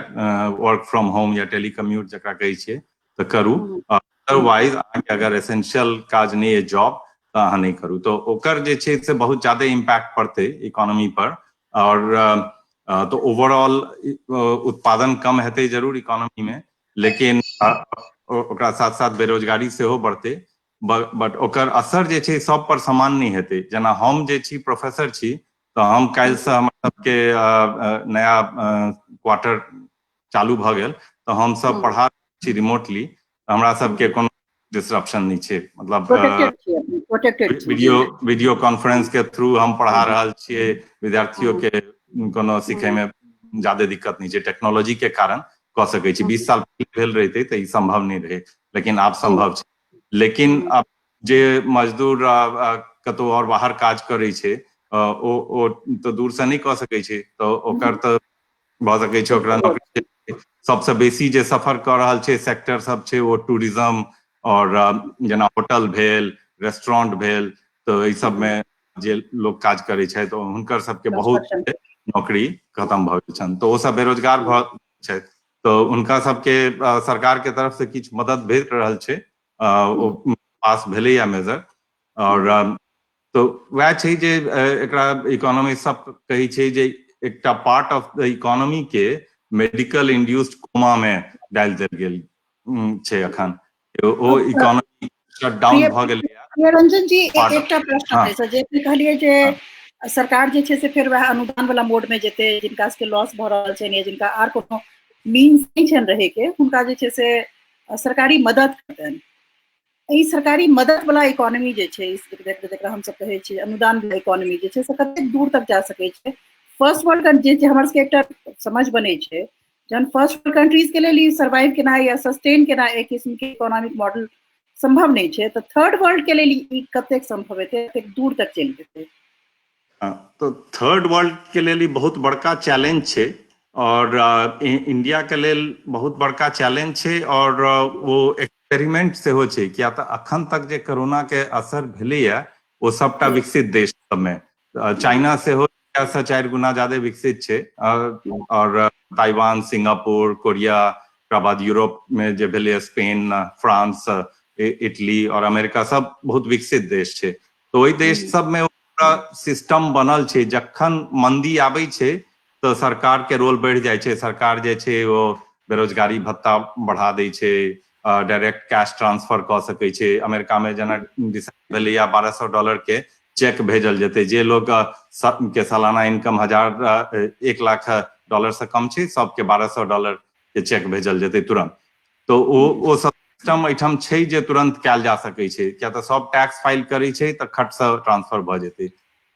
वर्क फ्रॉम होम या टेलीकम्यूट जकरा कहै छियै, तऽ करू। अदरवाइज अहाँके अगर एसेंशियल काज नहीं है जॉब, तऽ अहाँ नहीं करू। तो ओकर जे छै से बहुत ज्यादा इम्पैक्ट पड़ते इकोनॉमी पर। और तो ओवरऑल उत्पादन कम हेतै जरूर इकोनॉमी में, लेकिन ओकरा साथ साथ बेरोजगारी सेहो बढ़तै। बट ओकर असर जे छै सब पर समान नहीं हेतै। जेना हम जे छी प्रोफेसर छी, तो हम काल्हि से हमरा सबके नया क्वार्टर चालू भऽ गेल, तो हम सब पढ़ा छी रिमोटली। हमरा सबके कोनो डिस्ट्रप्शन नहीं छै, मतलब वीडियो कॉन्फ्रेंस के थ्रू हम पढ़ा रहल छियै विद्यार्थियों के, कोनो सीखे में ज्यादा दिक्कत नहीं छै। टेक्नोलॉजी के कारण कऽ सकै छी। 20 साल पहले भेल रहितै तऽ ई संभव नहीं रहे, लेकिन आब संभव छै। लेकिन अब जे मजदूर कतौ और बाहर काज करै छै, ओ तो दूर से नहीं कऽ सकै छै, तो ओकर तऽ भऽ सकै छै ओकरा नौकरी। सबसे बेसी जे सफर कऽ रहल छै सेक्टर सब छै वो टूरिज्म और जेना होटल भेल, रेस्टोरेंट भेल, तो एहि सब में जे लोग काज करै छै तो हुनकर सबके बहुत नौकरी खत्म भऽ गेल छनि, तो ओ सब बेरोजगार भऽ छै। तो उनका सबके सरकार के तरफ से किछु मदद भेट रहल छै, ओ पास भेलैया मेजर। और तो वह छै जे एकरा इकोनॉमी सब कहै छै जे एकटा पार्ट ऑफ द इकोनॉमी के मेडिकल इंड्यूस्ड कोमा में डाल देल गेल छै अखन। ओ इकोनॉमी शटडाउन भऽ गेलै। रंजन जी एकटा प्रश्न है सर, जे कहलिए जे सरकार जे छै से फिर वह अनुदान वाला मोड में जेते, जिनका के लॉस भऽ रहल छै, या जिनका आर कोनो मीन्स नहीं छन रहे के, हुनका जे छै से सरकारी मदद करतन। ई सरकारी मदद वाला इकोनॉमी जे छै, जकरा हम सब कहै छी अनुदान वाला इकोनॉमी जे छै से कतेक दूर तक जा सकै छै? फर्स्ट वर्ल्ड जे हमर सबके एकटा समझ बनै छै, जहन फर्स्ट वर्ल्ड कंट्रीज के लिए सर्वाइव केनाइ या सस्टेन केनाइ एक किस्म के इकोनॉमिक मॉडल संभव नहीं है, तो थर्ड वर्ल्ड के लिए कतेक संभव है, कतेक दूर तक चल जेतै? तो थर्ड वर्ल्ड के लिए बहुत बड़का चैलेंज छै, और इंडिया के लेल बहुत बड़का चैलेंज छै, और वो एक्सपेरिमेंट सेहो छै। किया तऽ अखन तक जे कोरोना के असर भेलैया वो सबटा विकसित देश सब में, चाइना सेहो 4 गुना ज्यादा विकसित छै, और ताइवान, सिंगापुर, कोरिया, ओकरा बाद यूरोप में जे भेलै स्पेन, फ्रांस, इटली और अमेरिका सब बहुत विकसित देश छै। तो ओहि देश सब में पूरा सिस्टम बनल छै, जखन मंदी आबै छै तो सरकार के रोल बढ़ जाय छै, सरकार जे छै वो बेरोजगारी भत्ता बढ़ा दै छै, डायरेक्ट कैश ट्रांसफर क सकै छै। अमेरिका में जेना डिसाइड भेलै या $1200 के चेक भेजल जेतै, जे लोग के सालाना इनकम $1,00,000 से कम छै सबके $1200 के चेक भेजल जेतै तुरंत। तो ओ सब सिस्टम एठाम छै जे तुरंत कैल जा सकै छै, क्या तो सब टैक्स फाइल करै छै तो खट से ट्रांसफर भ जेतै।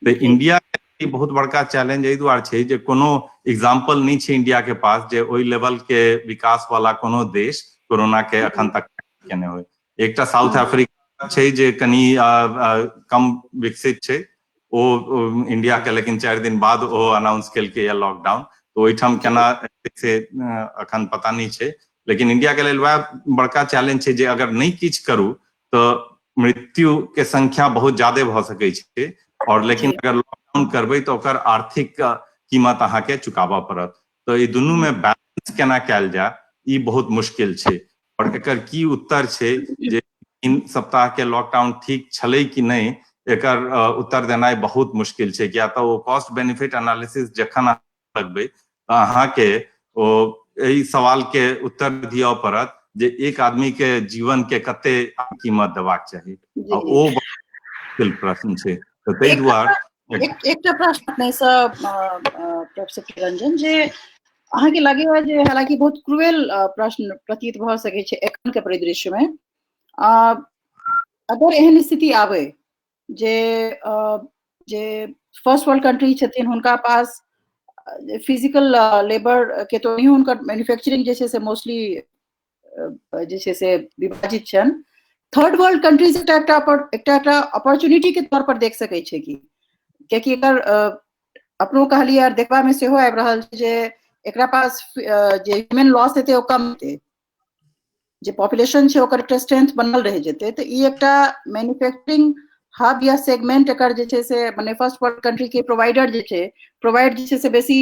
तो इंडिया के बहुत बड़का चैलेंज एहि दुआरे छै जे कोनो एग्जाम्पल नहीं छै इंडिया के पास जे ओहि लेवल के विकास वाला कोनो देश कोरोना के अखन तक केने होय। एकटा साउथ अफ्रीका छै जे कनी कम विकसित छै, ओ इंडिया के लेकिन 4 दिन बाद ओ अनाउंस केलकै या लॉकडाउन, तो ओहिठाम केना से अखन पता नहीं छै। लेकिन इंडिया के लेल वह बड़का चैलेंज छै जे अगर नहीं किछ करू तो मृत्यु के संख्या बहुत ज्यादा भ सकै छै, और लेकिन अगर लॉकडाउन करबै तो ओकर आर्थिक कीमत अहाँ के चुकाबऽ पड़त। तो ई दुनू में बैलेंस केना कैल जाय ई बहुत मुश्किल छै, और एकर की उत्तर छै जे 3 सप्ताह के लॉकडाउन ठीक छलै कि नहीं एकर उत्तर देनाइ बहुत मुश्किल छै। किया तो वो कॉस्ट बेनिफिट एनालिसिस जखन लगबै तो अहाँ के ओ एहि सवाल के उत्तर दिअ पड़त जे एक आदमी के जीवन के कते कीमत देबाक चाही, ओ मुश्किल प्रश्न छै। तो ताहि दुआरे एकटा प्रश्न अपने से प्रोफेसर प्रियरंजन जे अहाँ के लगेया जे हालांकि बहुत क्रूएल प्रश्न प्रतीत भ सकै छै एखन के परिदृश्य में, अगर एहन स्थिति आवे जे जे फर्स्ट वर्ल्ड कंट्री छथिन हुनका पास फिजिकल लेबर के तो नहीं, हुनकर मैन्युफैक्चरिंग जे छै से मोस्टली जे छै से विभाजित छन, थर्ड वर्ल्ड कंट्रीज एकटा अपॉर्चुनिटी के तौर पर देख सकै छै कि कियाकि एकर अपनो कहलिए आर देखबा में सेहो आबि रहल छै जे एकरा पास जे ह्यूमन लॉस हेतै ओ कम हेतै, जे पॉपुलेशन छै ओकर एकटा स्ट्रेंथ बनल रह जेतै। तो ई एकटा मैन्युफैक्चरिंग हब या सेगमेंट एकर जे छै से माने फर्स्ट वर्ल्ड कंट्री के प्रोवाइडर जे छै प्रोवाइड जे छै से बेसी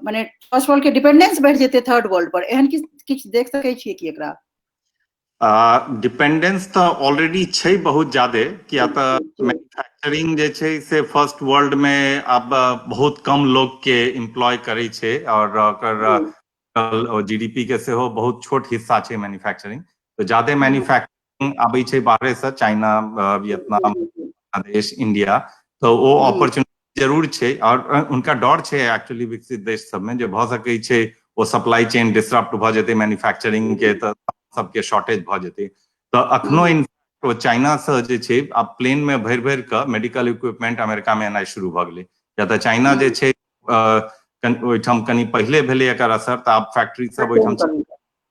माने फर्स्ट वर्ल्ड के डिपेंडेंस बढ़ जेतै थर्ड वर्ल्ड पर, एहन किछ देख सकै छियै कि एकरा डिपेंडेंस तो ऑलरेडी छै बहुत ज्यादा, किया तो मैन्युफैक्चरिंग जे छै से फर्स्ट वर्ल्ड में अब बहुत कम लोग के एम्प्लॉय करे छै, और ओकर जीडीपी के सेहो बहुत छोट हिस्सा छै मैन्युफैक्चरिंग। तो ज्यादा मैन्युफैक्चरिंग आबै छै बाहर से, चाइना, वियतनाम, बांग्लादेश, इंडिया, तो वो अपॉर्चुनिटी जरूर छै। और उनका डर छै एक्चुअली विकसित देश सब में जे भ सकै छै वो सप्लाई चेन डिसरप्ट भ जेतै मैन्युफैक्चरिंग के, तो सबके शॉर्टेज भ जेतै। तो अखनो इनफैक्ट चाइना से जे छै अब प्लेन में भरि भरि के मेडिकल इक्विपमेंट अमेरिका में एनाइ शुरू भ गेलै, या तो चाइना जे छै ओहिठाम कनी पहिले भेलै एकर असर, तो आब फैक्ट्री सब ओहिठाम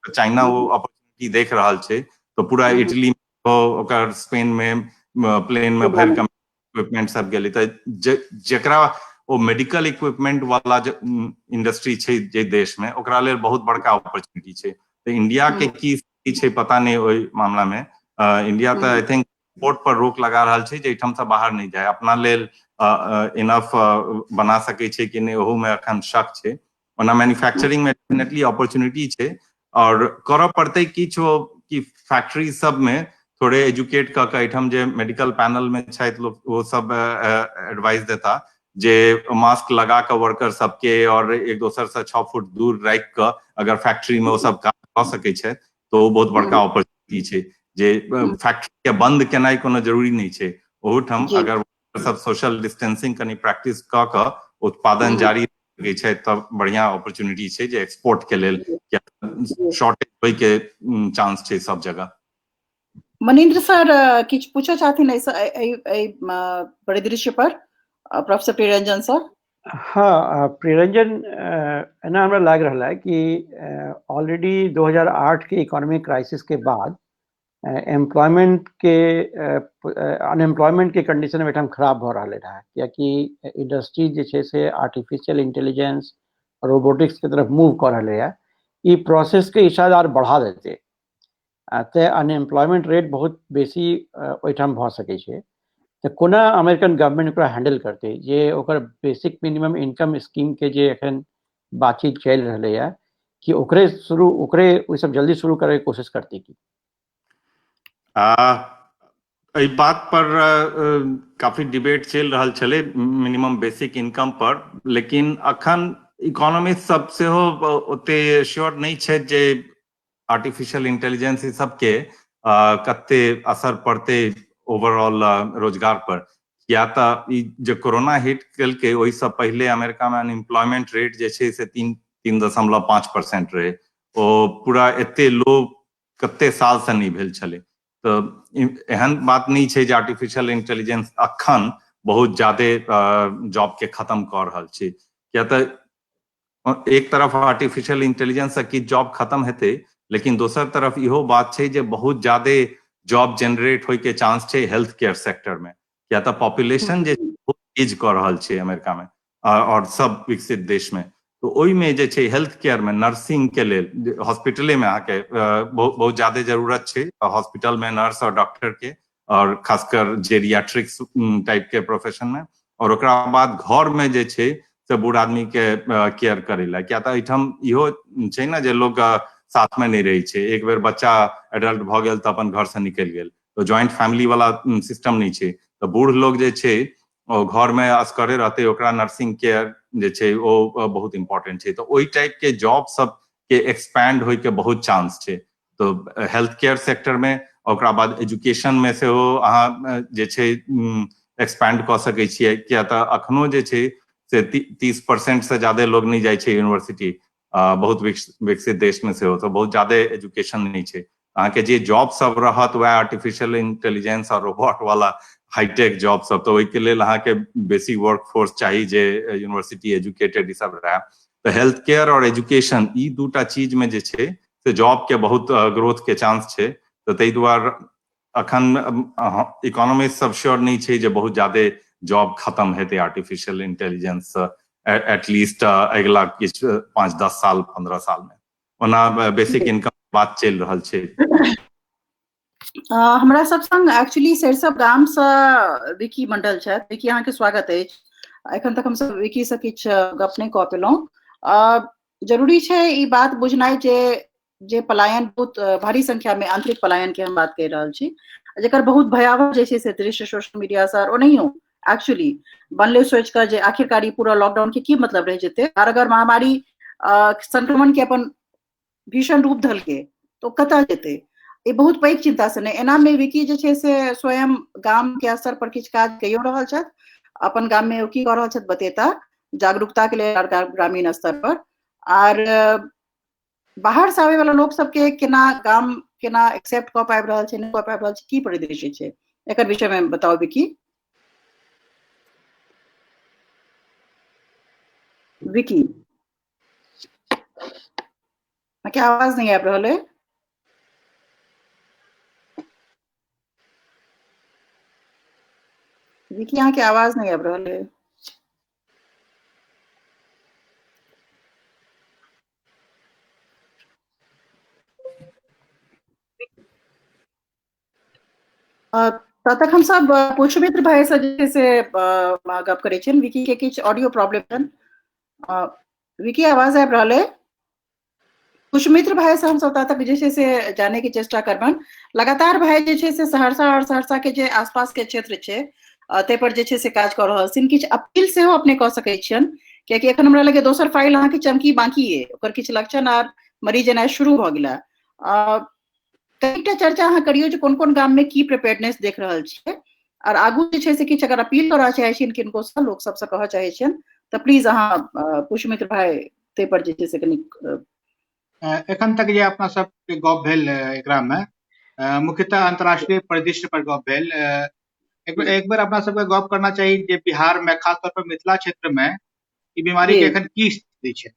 चाइना वो अपॉर्चुनिटी देख रहल छै। तो पूरा इटली में ओकर स्पेन में प्लेन में भरि के इक्विपमेंट सब गेलै, तो जेकरा ओ मेडिकल इक्विपमेंट वाला इंडस्ट्री छै जे देश में ओकरा लेल बहुत बड़का अपॉर्चुनिटी छै। तो इंडिया के की छै पता नहीं ओहि मामला में। इंडिया तो आई थिंक पोर्ट पर रोक लगा रहल छै जे एठाम से बाहर नहीं जाए, अपना लेल इनफ बना सकै छै कि नहीं ओहू में अखन शक छै। ओना मैन्युफैक्चरिंग में डेफिनेटली अपॉर्चुनिटी छै, और करऽ पड़तै किछो कि फैक्ट्री सब में थोड़े एजुकेट क के एठाम जे मेडिकल पैनल में छथि लोग वो सब एडवाइस देता जे मास्क लगा के वर्कर सबके और एक दोसर से 6 फुट दूर राखि के अगर फैक्ट्री में वो सब काम क सकै छै तो वो बहुत बड़का अपॉर्चुनिटी छै। जे फैक्ट्री के बंद केनाइ कोनो जरूरी नहीं छै, ओहूठाम अगर सब सोशल डिस्टेंसिंग कनी प्रैक्टिस क के उत्पादन जारी रखै छै तब बढ़िया अपॉर्चुनिटी छै जे एक्सपोर्ट के लेल शॉर्टेज होय के चांस छै सब जगह। मनिंद्र सर किछ पूछो चाहथिन ऐसा परिदृश्य पर प्रोफेसर प्रियरंजन सर? हाँ, प्रियरंजन एना हमरा लाग रहा है कि ऑलरेडी 2008 के इकोनॉमिक क्राइसिस के बाद एम्प्लॉयमेंट के अनएम्प्लॉयमेंट के कंडीशन में खराब हो रहा है, कियाकि इंडस्ट्री जे छै से आर्टिफिशियल इंटेलिजेंस रोबोटिक्स के तरफ मूव कर रहा है, ई प्रोसेस के इशारा बढ़ा देते तो अनएम्प्लॉयमेंट रेट बहुत बेसी ओहिठाम भ सकै छै। तो कोना अमेरिकन गवर्नमेंट ओकरा हैंडल करते जे ओकर बेसिक मिनिमम इनकम स्कीम के जे एखन बातचीत चल रही है कि ओकरे वो सब जल्दी शुरू करे के कोशिश करते की? एहि बात पर काफी डिबेट चलि रहल छलै मिनिमम बेसिक इनकम पर, लेकिन अखन इकोनॉमिस्ट सब सेहो ओते श्योर नहीं छै जे आर्टिफिशियल इंटेलिजेंस ई सबके कते असर पड़ते ओवरऑल रोजगार पर। या तऽ ई जे कोरोना हिट केलकै ओहिसँ पहिले अमेरिका में अनएम्प्लॉयमेंट रेट जे छै से 3.5% रहे, ओ पूरा एते लो कते साल से नहीं भेल छलै। तो एहन बात नहीं छै जे आर्टिफिशियल इंटेलिजेंस अखन बहुत ज्यादा जॉब के खत्म कर रहल छै। किया तऽ एक तरफ आर्टिफिशियल इंटेलिजेंस से किछु जॉब खत्म हेतै, लेकिन दोसर तरफ इहो बात छै जे बहुत ज्यादा जॉब जनरेट होय के चांस छै हेल्थ केयर सेक्टर में। किया तऽ पॉपुलेशन जे बहुत एज कर रहल छै अमेरिका में और सब विकसित देश में, तो ओहि में जे छै हेल्थ केयर में नर्सिंग के लेल हॉस्पिटले में आके बहुत ज्यादा जरूरत छै हॉस्पिटल में नर्स और डॉक्टर के, और खासकर जेरियाट्रिक्स टाइप के प्रोफेशन में। और ओकरा बाद घर में जे छै से बूढ़ आदमी के केयर करे ला। क्या तऽ एहिठाम इहो छै ने जे लोग साथ में नहीं रहे छै, एक बेर बच्चा एडल्ट भ गेल तऽ अपन घर से निकलि गेल, तो ज्वाइंट फैमिली वाला सिस्टम नहीं छै। तो बूढ़ लोग जे छै घर में असगरे रहते, ओकरा नर्सिंग केयर जे छै ओ बहुत इम्पोर्टेंट छै। तो ओहि टाइप के जॉब सब के एक्सपैंड होय के बहुत चांस छै। तो हेल्थ केयर सेक्टर में, ओकरा बाद एजुकेशन में से अहाँ जे छै एक्सपैंड क सकै छियै। किया तऽ अखनो जे छै से 30% से ज्यादा लोग नहीं जाइ छै यूनिवर्सिटी बहुत विकसित देश में सेहो, तो बहुत ज्यादा एजुकेशन नहीं छै। अहाँके जे जॉब सब रहत वह आर्टिफिशियल इंटेलिजेंस और रोबोट वाला हाईटेक जॉब सब, तो ओहिके लेल अहाँके बेसिक वर्क फोर्स चाही जे यूनिवर्सिटी एजुकेटेड ई सब रहे। तो हेल्थ केयर और एजुकेशन ई दूटा चीज में जे छै से जॉब के बहुत ग्रोथ के चांस छै। तो ताहि दुआरे अखन इकोनॉमिस्ट सब श्योर नहीं छै जे बहुत ज्यादा जॉब खत्म हेतै आर्टिफिशियल इंटेलिजेंस एटलीस्ट अगला किछु 5-10 साल 15 साल में। ओना बेसिक इनकम बात चलि रहल छै। हमरा सब संग एक्चुअली सरिसब गाम से विकी मंडल छथि। विकी, अहाँके स्वागत अछि। एखन तक हमसब विकी से किछु गप नहीं कऽ पेलहुँ। जरूरी छै ई बात बुझनाइ जे पलायन बहुत भारी संख्या में आंतरिक पलायन के हम बात कहि रहल छी, जेकर बहुत भयावह जे छै से दृश्य सोशल मीडिया से और ओनहियो एक्चुअली बनले सोच कर जे आखिरकार ई पूरा लॉकडाउन के की मतलब रह जेते, और अगर महामारी संक्रमण के अपन भीषण रूप धलके तो कतऽ जेते, ये बहुत पैघ चिंता से एना में विकी जे छै से स्वयं गाम के स्तर पर किछु काज कइयो रहल छथि। अपन गाम में की कऽ रहल छथि बतेता, जागरूकता के लेल ग्रामीण स्तर पर। और बाहर से आवे वाला लोग सबके केना गाम केना एक्सेप्ट कऽ पाबि रहल छै, नहीं कऽ पाबि रहल छै, की परिदृश्य छै, एकर विषय में बताओ विकी। विकी, क्या आवाज नहीं आबि रहल है? विकी, यहाँ के आवाज नहीं आबि रहल है। तब तक हम सब पुष्पमित्र भाई से जे से गप करै छियनि। विकी के किछु ऑडियो प्रॉब्लम छनि। विकी, आवाज आबि रहल है? पुष्पमित्र भाई से हम सब तक जे छै से जाने के चेष्टा करबनि। लगातार भाई जे छै से सहरसा और सहरसा के जे आसपास के क्षेत्र छै ते पर जे छै से काज कऽ रहल छथिन। किछु अपील सेहो अपने कऽ सकै छियनि, कियाकि एखन हमरा लगे दोसर फाइल अहाँके चमकी बाकी है, ओकर किछु लक्षण आर मरीज एनाइ शुरू भऽ गेला। कईटा चर्चा अहाँ करियो जे कोन कोन गाम में की प्रिपेयर्डनेस देख रहल छियै, और आगू जे छै से किछु अगर अपील करऽ चाहै छियनि किनको से, लोक सबसे कहऽ चाहै छियनि तऽ प्लीज अहाँ पुष्पमित्र भाई ते पर जे छै से कनि एखन तक जे अपना सब के गप भेल एकरा में मुख्यतः अंतर्राष्ट्रीय परिदृश्य पर गप भेल। एक बार अपना सबके गप करना चाहिए जे बिहार में खास तौर पर मिथिला क्षेत्र में ई बीमारी के एखन की स्थिति छै।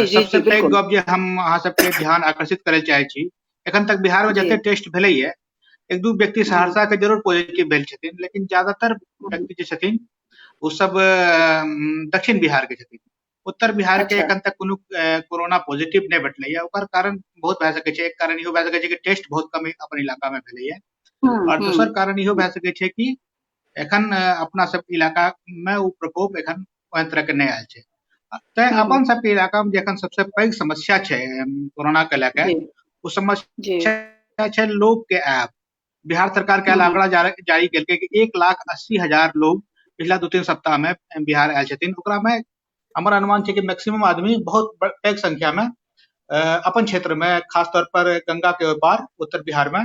सबसे पैघ गप जे हम अहाँ सबके ध्यान आकर्षित करे चाहे छी, एखन तक बिहार में जते टेस्ट भेलै है, एक दू व्यक्ति सहरसा के जरूर पॉजिटिव भेल छथिन, लेकिन ज्यादातर व्यक्ति जे छथिन ओ सब दक्षिण बिहार के छथिन। उत्तर बिहार के एखन तक कोनो कोरोना पॉजिटिव नहीं भेटलै है। ओकर कारण बहुत भए सकै छै। एक कारण इहो भए सकै छै कि टेस्ट बहुत कम अपन इलाका में भेलै है, और दोसर कारण इहो भए सकै छै कि एखन अपना सब इलाका में ओ प्रकोप एखन ओहन तरह के नहीं आयल छै। तैं अपन सबके इलाका में जे एखन सबसे पैघ समस्या छै कोरोना के लेके, ओ समस्या छै लोग के ऐप। बिहार सरकार के आंकड़ा जारी केलकै कि 1,80,000 लोग पिछला 2-3 सप्ताह में बिहार आयल छथिन। ओकरा में हमर अनुमान छै कि मैक्सिमम आदमी बहुत पैघ संख्या में अपन क्षेत्र में, खास तौर पर गंगा के ओहि पार उत्तर बिहार में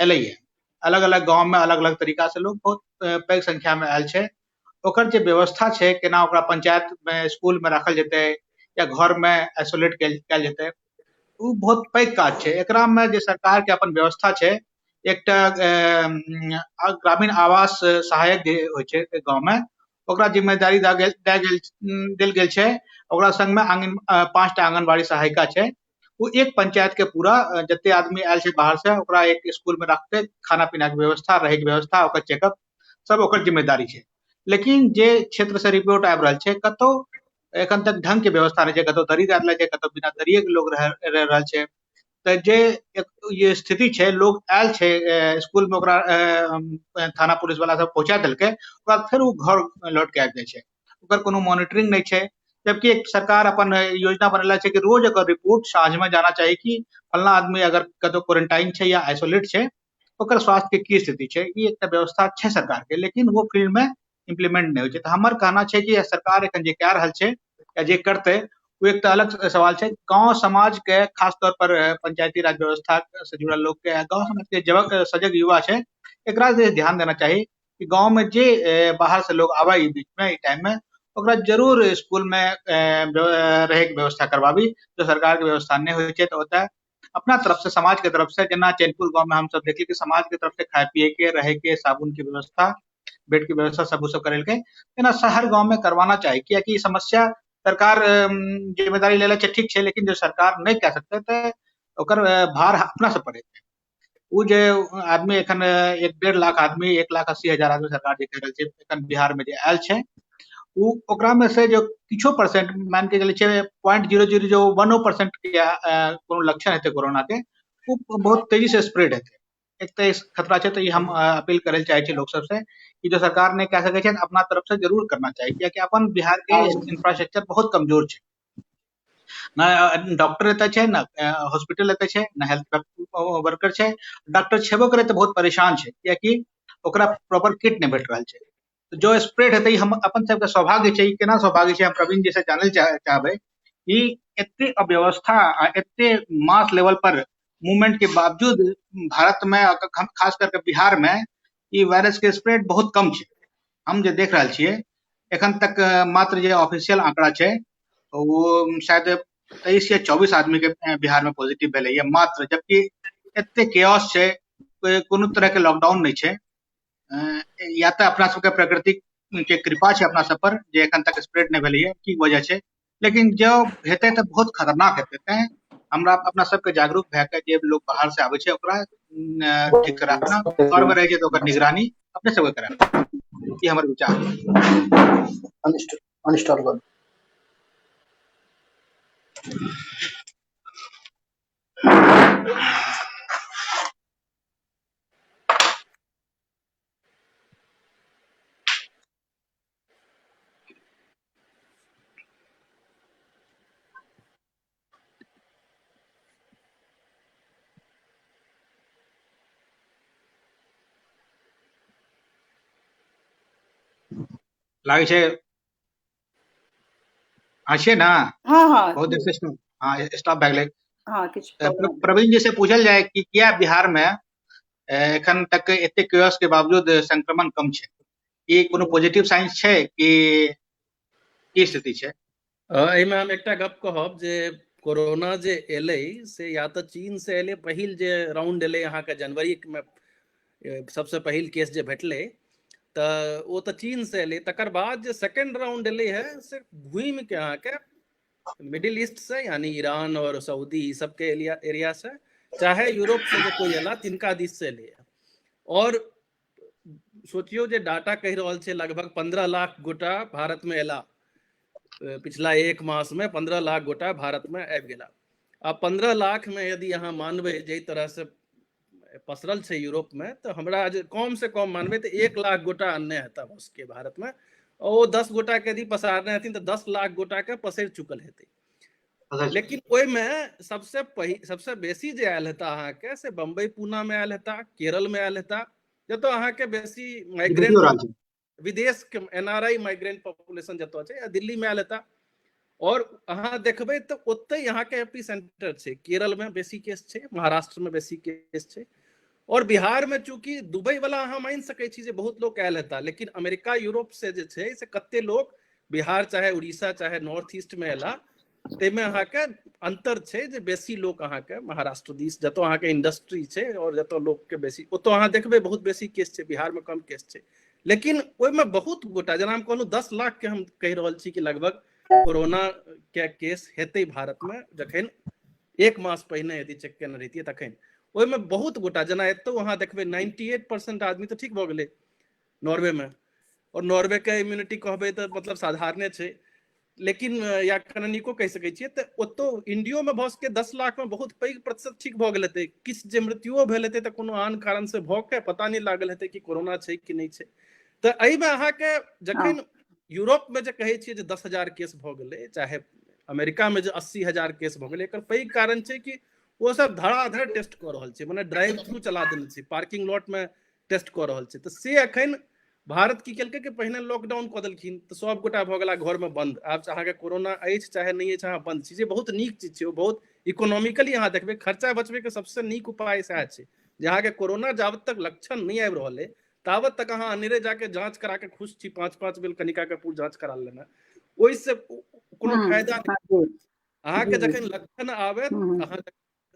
एलै है। अलग अलग गांव में अलग अलग तरीका से लोग बहुत पैघ संख्या में आयल छै। ओकर जे व्यवस्था छै, केना ओकरा पंचायत में, स्कूल में राखल जेतै या घर में आइसोलेट कैल जेतै, उ बहुत पैघ काज छै। एकरा में जे सरकार के अपन व्यवस्था छै, एकटा ग्रामीण आवास सहायक जे होइ छै गांव में, ओकरा जिम्मेदारी देल गेल छै। ओकरा संग में 5टा आंगनबाड़ी सहायिका छै। वो एक पंचायत के पूरा जते आदमी आयल छै बाहर से, ओकरा एक स्कूल में रखते, खाना पीना के व्यवस्था, रहे के व्यवस्था, ओकर चेकअप सब ओकर जिम्मेदारी छै। लेकिन जे क्षेत्र से रिपोर्ट आबि रहल छै, कतौ एखन तक ढंग के व्यवस्था नहीं छै, कतौ दरी डालल छै, कतौ बिना दरिये के लोग रह रहल छै। तो जे ये स्थिति छै, लोग आयल छै स्कूल में, ओकरा थाना पुलिस वाला सब पहुंचा देलकै, ओकर बाद फेर वो घर लौट के आबि जाइ छै। ओकर कोनो मॉनिटरिंग नहीं छै। जबकि एक सरकार अपन योजना बनेला छै कि रोज एकर रिपोर्ट साँझ में जाना चाहिए कि फलना आदमी अगर कतौ क्वारंटाइन छै या आइसोलेट छै, ओकर स्वास्थ्य के की स्थिति छै। ई एकटा व्यवस्था छै सरकार के, लेकिन वो फील्ड में इम्प्लीमेंट नहीं होइ छै। तो हमर कहना छै कि सरकार एखन जे कए रहल छै या जे करतै, वो एक अलग सवाल छै। गांव समाज के, खास तौर पर पंचायती राज व्यवस्था से जुड़ल लोग के, गांव समाज के सजग युवा छै, एकरा से ध्यान देना चाहिए कि गांव में जे बाहर से लोग आवे ई बीच में, ई टाइम में, ओकरा जरूर स्कूल में रहे के व्यवस्था करवाबी। जो सरकार के व्यवस्था नहीं होइ छै, तो ओतय अपना तरफ से, समाज के तरफ से, जेना चैनपुर गांव में हम सब देखिए कि समाज के तरफ से खाए पिए के, रहे के, साबुन की व्यवस्था, बेड की व्यवस्था सब करेलकै। जेना शहर गांव में करवाना चाहिए, कियाकि समस्या सरकार जिम्मेदारी ले छै, ठीक छै, लेकिन जो सरकार नहीं कह सकते तो ओकर भार अपना से पड़े। वो जे आदमी एखन 1.5 लाख आदमी, 1,80,000 आदमी सरकार जे कह रहल छै एखन बिहार में जे आयल छै, ओकरा में से जो किछो परसेंट मान के चले छै 0.0001% के कोनो लक्षण हेतै कोरोना के, वो बहुत तेजी से स्प्रेड हेतै। एक तो इस खतरा छै। तो ये हम अपील करे चाहे छी लोग सबसे कि जो सरकार ने कह सके छै, अपना तरफ से जरूर करना चाहिए, क्योंकि अपन बिहार के इंफ्रास्ट्रक्चर बहुत कमजोर छै। ना डॉक्टर एतय छै, ना हॉस्पिटल एतय छै, ना हेल्थ वर्कर छै। डॉक्टर छेबो करे तो बहुत परेशान छै, कियाकि ओकरा प्रॉपर किट नहीं भेट रहल छै। तो जो स्प्रेड हेतै, हम अपन सबके सौभाग्य छै। केना सौभाग्य छै, हम प्रवीण जी से जानल चाहबै कि एते अव्यवस्था आ एते मास लेवल पर मूवमेंट के बावजूद भारत में, खास करके बिहार में, ई वायरस के स्प्रेड बहुत कम छै। हम जे देख रहल छियै एखन तक मात्र जे ऑफिशियल आंकड़ा छै, वो शायद 23 या 24 आदमी के बिहार में पॉजिटिव भेलै है मात्र। जबकि एते केओस छै, कोनो तरह के लॉकडाउन नहीं छै। या तो अपना सबके प्रकृति के कृपा छै अपना सब पर, जे एखन तक स्प्रेड नहीं भेलै है, की वजह छै। लेकिन जो हेतै तो बहुत खतरनाक हेतै। तें हमरा अपना सबके जागरूक भए के, जे लोग बाहर से आबै छै ओकरा ठीक से रखना, घर में रह छै तो ओकर निगरानी अपने सबके करना, ये हमर विचार। अनस्टॉल कर लागे छै छियै ना। हाँ हाँ बहुत देर से स्टॉप भए गेलै। हाँ किछ प्रॉब्लम। प्रवीण जी से पूछल जाए कि किया बिहार में एखन तक एते केओस के बावजूद संक्रमण कम छै, ई कोनो पॉजिटिव साइंस छै कि की स्थिति छै? एहिमे हम एकटा गप कहब जे कोरोना जे एलै से या तऽ चीन से एलै, पहिल जे राउंड एलै अहाँके जनवरी में सबसे पहिल केस जे भेटलै तऽ ओ तऽ चीन से एलै। तकर बाद जे सेकेंड राउंड एलै है से घूमि के अहाँके मिडिल ईस्ट से, यानी ईरान और सऊदी ई सबके एरिया से, चाहे यूरोप से जे कोई एला तिनका दिस से एलै। और सोचियो जे डाटा कहि रहल छै लगभग 15 लाख गोटा भारत में एला, पिछला एक मास में 15 लाख गोटा भारत में आबि गेला। आ 15 लाख में यदि अहाँ मानबै जे तरह से पसरल छै यूरोप में, तो हमरा जे कम से कम मानबै तो 1 लाख गोटा अन्य हेता उसके भारत में, और 10 गोटा के यदि पसारने हथिन तो 10 लाख गोटा के पसरि चुकल हेतै। लेकिन ओहि में सबसे बेसी जे आयल हेता अहाँ के से बम्बई पूना में आयल हेता, केरल में आयल हेता, जतऽ अहाँ के बेसी माइग्रेंट विदेश के एनआरआई माइग्रेंट पॉपुलेशन जतऽ छै, या दिल्ली में आयल हेता। और अहाँ देखबै तऽ ओतै यहाँ के एपी सेंटर छै, केरल में बेसी केस छै, महाराष्ट्र में बेसी केस छै, और बिहार में चूंकि दुबई वाला अहाँ मानि सकै छी जे बहुत लोग आयल हेता, लेकिन अमेरिका यूरोप से जे छै से कते लोग बिहार चाहे उड़ीसा चाहे नॉर्थ ईस्ट में एला, ताहिमे अहाँके अंतर छै जे बेसी लोक अहाँके महाराष्ट्र दिस जतऽ अहाँके इंडस्ट्री छै और जतऽ लोक के बेसी, ओतऽ अहाँ देखबै बहुत बेसी केस छै, बिहार में कम केस छै। लेकिन ओहिमे बहुत गोटा, जेना हम कहलहुँ 10 लाख के हम कहि रहल छी कि लगभग कोरोना के केस हेतै भारत में, जखन 1 मास पहिने यदि चेक केने रहितियै तखन। ओहिमे बहुत गोटा, जेना एतौ अहाँ देखबै 98% आदमी तऽ ठीक भऽ गेलै नॉर्वे में, और नॉर्वे के इम्यूनिटी कहबै तऽ मतलब साधारणे छै, लेकिन या कने नीको कहि सकै छियै। तऽ ओतौ इंडियो में भऽ सकै 10 लाख में बहुत पैघ प्रतिशत ठीक भऽ गेल हेतै, किछु जे मृत्युओ भेल हेतै तऽ कोनो आन कारण से भऽ के पता नहीं लागल हेतै कि कोरोना छै कि नहीं छै। तऽ एहिमे अहाँके जखन यूरोप में जे कहै छियै जे 10,000 केस भऽ गेलै, चाहे अमेरिका में जे 80,000 केस भऽ गेलै, एकर पैघ कारण छै कि वो सब धड़ाधड़ टेस्ट कऽ रहल छै, मने ड्राइव थ्रू चला देने छै, पार्किंग लॉट में टेस्ट कऽ रहल छै। तऽ से एखन भारत की केलकै कि पहिने लॉकडाउन कऽ देलखिन, तऽ सब गोटा भऽ गेला घर में बंद। आब अहाँके कोरोना अछि चाहे नहीं अछि, अहाँ बंद छी, जे बहुत नीक चीज छै, बहुत इकोनॉमिकली अहाँ देखबै खर्चा बचबै के सबसे नीक उपाय सएह छै, जे अहाँके कोरोना जाबत तक लक्षण नहीं आबि रहल है ताबत तक अहाँ अनेरे जाके जांच करा के खुश छी, 5-5 बेर कनिका कपूर जांच करा लेना, ओहिसे कोनो फायदा नहीं। अहाँके जखन लक्षण आबे अहाँ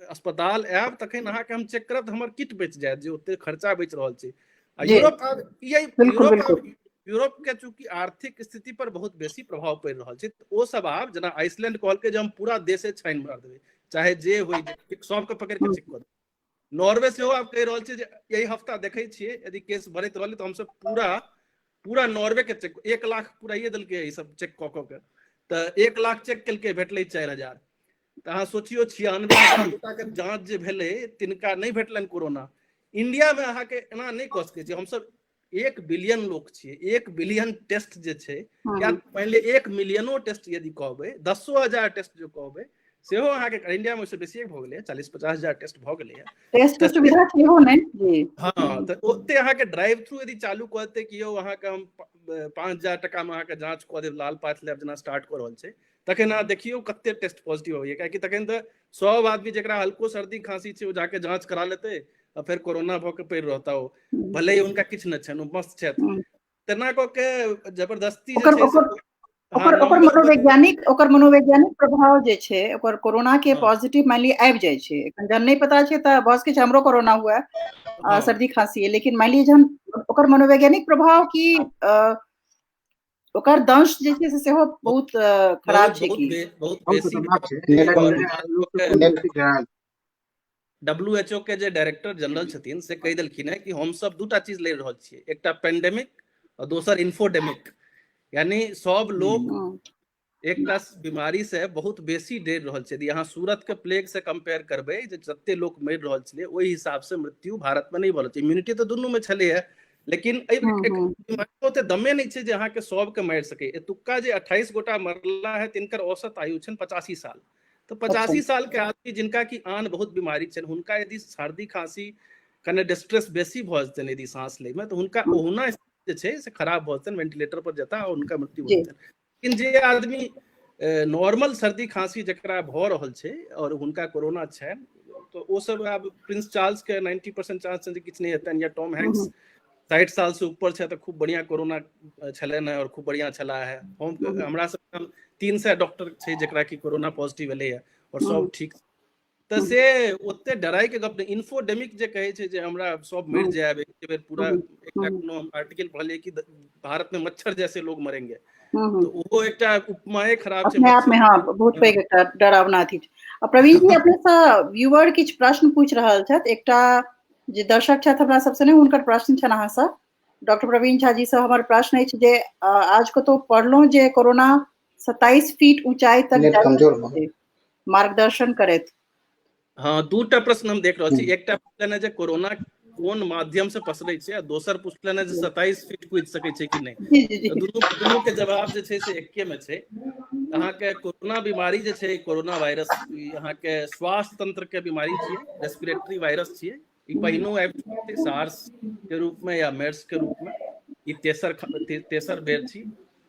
अस्पताल आयब तखन अहाँके हम चेक करब तऽ हमर किट बचि जायत, जे ओते खर्चा बचि रहल छै। आ यूरोप के चूंकि आर्थिक स्थिति पर बहुत बेसी प्रभाव पड़ि रहल छै, ओ सब आब जेना आइसलैंड कहलकै जे हम पूरा देशे छानि मार देबै, चाहे जे होय, सबके पकड़ि के चेक कऽ देबै। नॉर्वे सेहो आब कहि रहल छै जे यही हफ्ता देखै छियै यदि केस बढ़ैत रहलै तऽ हमसब पूरा नॉर्वे के चेक 1 लाख पुराइए देलकै ई सब चेक कऽ के, तऽ 1 लाख चेक केलकै, भेटलै 4,000। तऽ अहाँ सोचियो 96,000 गोटा के जांच जे भेलै तिनका नहीं भेटलनि कोरोना। इंडिया में अहाँके एना नहीं कऽ सकै छी, हमसब 1 बिलियन लोग छियै, 1 बिलियन टेस्ट जे छै, या पहले 1 मिलियनो टेस्ट यदि कहबै, 10,000 टेस्ट जो कहबै सेहो अहाँके इंडिया में से बेसी भऽ गेलै, 40-50,000 टेस्ट भऽ गेलै। टेस्ट के सुविधा सेहो नहीं जी। हाँ, तऽ ओते अहाँके ड्राइव थ्रू यदि चालू कऽ देतै कि यौ अहाँके हम 5,000 टका में अहाँके जांच कऽ देब, लाल पाथ लैब जेना स्टार्ट कऽ रहल छै, तखन अहाँ देखियौ कते टेस्ट पॉजिटिव होइए, कियाकि तखन तऽ सब आदमी जकरा हल्को सर्दी खांसी छै ओ जाके जांच करा लेतै, आ फिर कोरोना भऽ के पड़ि रहता, ओ भले ही हुनका किछु नहि छनि, ओ मस्त छथि, तेना कऽ के जबरदस्ती जे छै से ओकर मनोवैज्ञानिक प्रभाव जे छै, ओकर कोरोना के पॉजिटिव मान ली आबि जाइ छै, जहन नहीं पता छै तऽ बस के हमरो कोरोना हुआ है, सर्दी खांसी है, लेकिन मान ली जहन ओकर मनोवैज्ञानिक प्रभाव की ओकर दंश जे छै से सेहो बहुत खराब छै की बहुत बेसी। WHO के जे डायरेक्टर जनरल छथिन से कहि देलखिन है कि हम सब दूटा चीज ले रहल छियै, एकटा पेंडेमिक और दोसर इन्फोडेमिक, यानी सब लोग एकटा बीमारी से बहुत बेसी डरि रहल छै। यदि अहाँ सूरत के प्लेग से कंपेयर करबै जे जते लोग मरि रहल छलै, ओहि हिसाब से मृत्यु भारत में नहीं भऽ रहल छै। इम्यूनिटी तऽ दुनू में छलै है, लेकिन ओते दमे नहीं छै जे अहाँके सबके मारि सकै। एतुक्का जे 28 गोटा मरला है तिनकर औसत आयु छनि 85 साल। तो 85 साल के आदमी जिनका की आन बहुत बीमारी छनि, हुनका यदि सर्दी खांसी कने डिस्ट्रेस बेसी भऽ जेतनि यदि सांस लै में, तऽ हुनका ओहुना जे छै से खराब भऽ जेतनि, वेंटिलेटर पर जेता और हुनका मृत्यु भऽ जेतनि। लेकिन जे आदमी नॉर्मल सर्दी खांसी जकरा भऽ रहल छै और हुनका कोरोना छनि, तो ओ सब आब प्रिंस चार्ल्स के 90% चांस छै जे किछु नहीं हेतनि, या टॉम हैंक्स 60 साल से ऊपर छै तो खूब बढ़िया कोरोना छलनि और खूब बढ़िया चला है। हमरा सब 300 डॉक्टर छै जकरा की कोरोना पॉजिटिव एलै है और सब ठीक। तऽ से ओते डराई के गप नहीं। इन्फोडेमिक जे कहै छै जे हमरा सब मरि जाएब एक बेर, पूरा एकटा कोनो आर्टिकल पढ़लिए कि भारत में मच्छर जैसे लोग मरेंगे, तो वो एकटा उपमाए खराब छै अपने आप में। हाँ, बहुत पैघ एकटा डरावना थी। प्रवीण जी अपने से व्यूअर किछ प्रश्न पूछ रहल छथि। एकटा जे दर्शक छथि हमरा सबसे ने, हुनकर प्रश्न छनि अहाँ से। डॉक्टर प्रवीण झा जी से हमर प्रश्न अछि जे आज कतौ पढ़लहुँ जे कोरोना 27 फीट ऊंचाई तक मार्गदर्शन करैत। हाँ, दूटा प्रश्न हम देख रहल छी। एकटा पूछलन है जे कोरोना कोन माध्यम से पसरै छै आ दोसर पुछलनि जे 27 फीट कूदि सकै छै कि नहि। जी जी जी दुनू के जवाब जे छै से एके में छै। अहाँके कोरोना बीमारी जे छै, कोरोना वायरस अहाँ के स्वास्थ्य तंत्र के बीमारी छियै, रेस्पिरेटरी वायरस छियै। ई पहिनो आबि चुकल छै सार्स के रूप में या मेर्स के रूप में। ई तेसर बेर छी।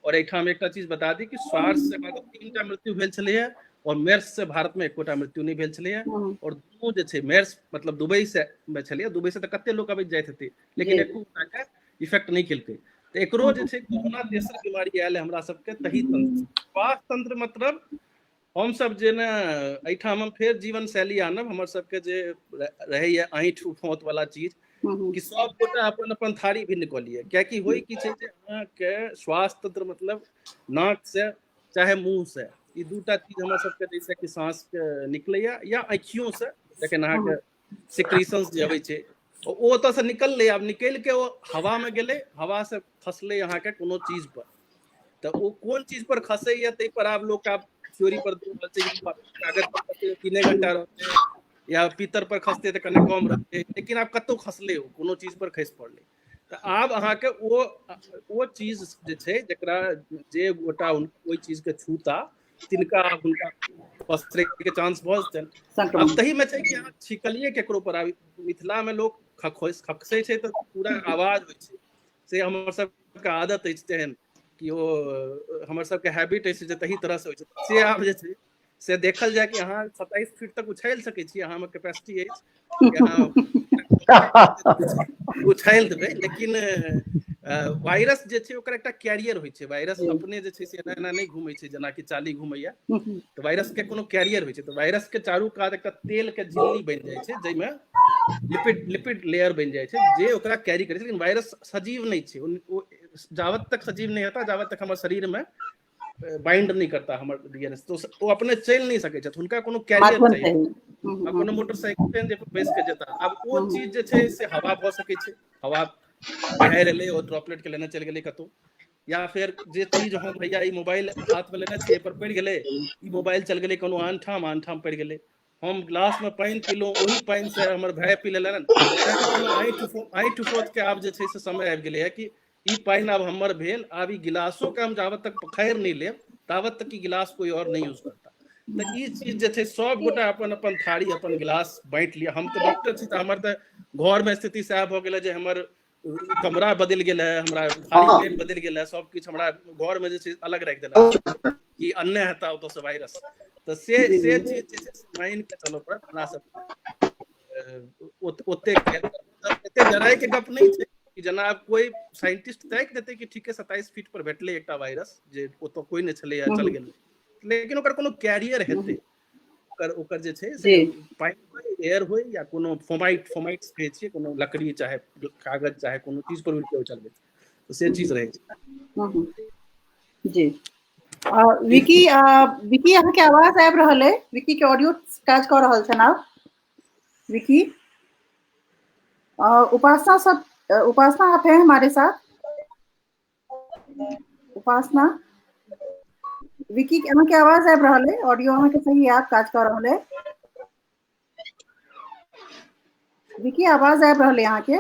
और एहिठाम एकटा चीज बता दी कि सार्स से अहाँके 3टा मृत्यु भेल छलैया और मेर्स से भारत में एकोटा मृत्यु नहीं भेल छलैया। और दुनू जे छै, मेर्स मतलब दुबई से छलैया, दुबई से तऽ कते लोक अबैत जाइत हेतै, लेकिन एकोटा के इफेक्ट नहीं केलकै। तो एकरो जे छै कोरोना तेसर बीमारी आयल है हमरा सबके तही तंत्र। स्वास्थ्य तंत्र मतलब हम सब जे ने एहिठाम हम फेर जीवन शैली आनब, हमर सबके जे रहैया ऐंठ उफौत वाला चीज, कि सब गोटा अपन अपन थारी भिन्न कऽ लिअ। कियाकि होय की छै जे अहाँके स्वास्थ्य तंत्र मतलब नाक से चाहे मुंह से, ई दूटा चीज हमर सबके जैसे कि सांस के निकलैया या आँखियों से, जखन अहाँके सिक्रीशंस जे अबै छै ओ ओतऽ से निकललै, आब निकलि के ओ हवा में गेलै, हवा से खसलै अहाँके कोनो चीज पर। तऽ ओ कोन चीज पर खसैया ताहि पर आब लोक आब थ्योरी पर कागज पर खसतै 3 घंटा रहतै, या पीतर पर खसतै तऽ कने कम रहतै, लेकिन आब कतौ खसलै, ओ कोनो चीज पर खसि पड़लै। तऽ आब अहाँके ओ चीज जे छै जकरा जे गोटा ओहि चीज के छूता तिनका हुनका पसरै के चांस भऽ जेतनि। आब तही में छै कि अहाँ छिकलिए केकरो पर, आब मिथिला में लोक खसै छै तऽ पूरा आवाज होइ छै, से हमर सबके आदत अछि तेहन कि ओ हमर सबके हैबिट अछि जे तही तरह से होइ छै। से आब जे छै से देखल जाय कि अहाँ 27 फीट तक उछालि सकै छी, अहाँ में कैपेसिटी अछि कि अहाँ उछालि देबै। लेकिन वायरस जे छै ओकर एकटा कैरियर होइ छै। वायरस अपने जे छै से एना एना नहि घूमै छै जेनाकि चाली घूमैया, तऽ वायरस के कोनो कैरियर होइ छै। तऽ वायरस के चारू कात एकटा तेल के झिल्ली बनि जाइ छै, जाहिमे लिपिड लेयर बनि जाइ छै जे ओकरा कैरी करै छै। लेकिन वायरस सजीव नहीं छै, वो जावत तक सजीव नहीं होता जावत तक हमर शरीर में बाइंड नहीं करता हमर डीएनए, तो वो अपने चलि नहीं सकै छथि, हुनका कोनो कैरियर चाहिए। कोनो मोटरसाइकिल जे बैस के जेता, आब ओ चीज जे छै से हवा भऽ सकै छै, हवा बिहारि एलै ओ ड्रॉपलेट के लेने चलि गेलै कतौ, या फिर जे चीज हम भैया ई मोबाइल हाथ में लेने छियै पर पड़ि गेलै, ई मोबाइल चल गेलै कोनो आन ठाम पड़ि गेलै, हम गिलास में पानि पीलहुँ, ओही पानि से हमर भाय पी लेलनि, चाहे कोनो ऐंठ उफोत के आब जे छै से समय आबि गेलै है कि ई पानि आब हमर भेल, आब ई गिलासो के हम जाबत तक पखारि नहीं लेब ताबत तक ई गिलास कोई और नहीं यूज करता। तऽ ई चीज जे छै सब गोटा अपन अपन थारी अपन गिलास बांटि लिअ। हम तऽ डॉक्टर छी, तऽ हमर तऽ घर में स्थिति सएह भऽ गेल जे हमर कमरा बदलि गेल है, हमरा थारी प्लेट बदलि गेल है, सब किछु हमरा घर में जे छै अलग राखि देलक कि अन्य हेता ओतऽ से वायरस। तऽ से चीज जे छै से मानि के चलऽ पड़त हमरा सब। ओते डराय के गप नहीं छै कि जेना आब कोई साइंटिस्ट ताकि देतै कि ठीके 27 फीट पर भेटलै एकटा वायरस जे ओतऽ कोई नहि छलैया, चल गेलै, लेकिन ओकर कोनो कैरियर हेतै, ओकर जे छै से पानि होय, एयर होय, या कोनो फोमाइट कहै छियै, कोनो लकड़ी चाहे कागज चाहे कोनो चीज पर उड़ि के चलबै, तऽ से चीज रहै छै। जी विकी अहाँ के आवाज आबि रहल है, विकी के ऑडियो काज कऽ रहल छै ना विकी? उपासना आप हैं हमारे साथ? उपासना विकी अहाँ के आवाज आबि रहल है, ऑडियो अहाँ के सही आप काज कऽ रहल है? विकी आवाज आबि रहल है अहाँ के?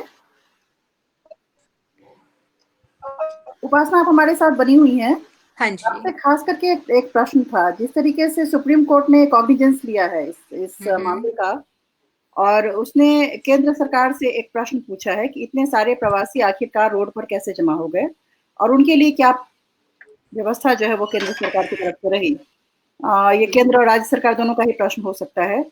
उपासना आप हमारे साथ बनी हुई हैं। हाँ जी। आपसे खास करके एक प्रश्न था, जिस तरीके से सुप्रीम कोर्ट ने कॉग्निजेंस लिया है इस मामले का, और उसने केंद्र सरकार से एक प्रश्न पूछा है कि इतने सारे प्रवासी आखिरकार रोड पर कैसे जमा हो गए, और उनके लिए क्या व्यवस्था जो है वो केंद्र सरकार की तरफ से रही। ये केंद्र और राज्य सरकार दोनों का ही प्रश्न हो सकता है।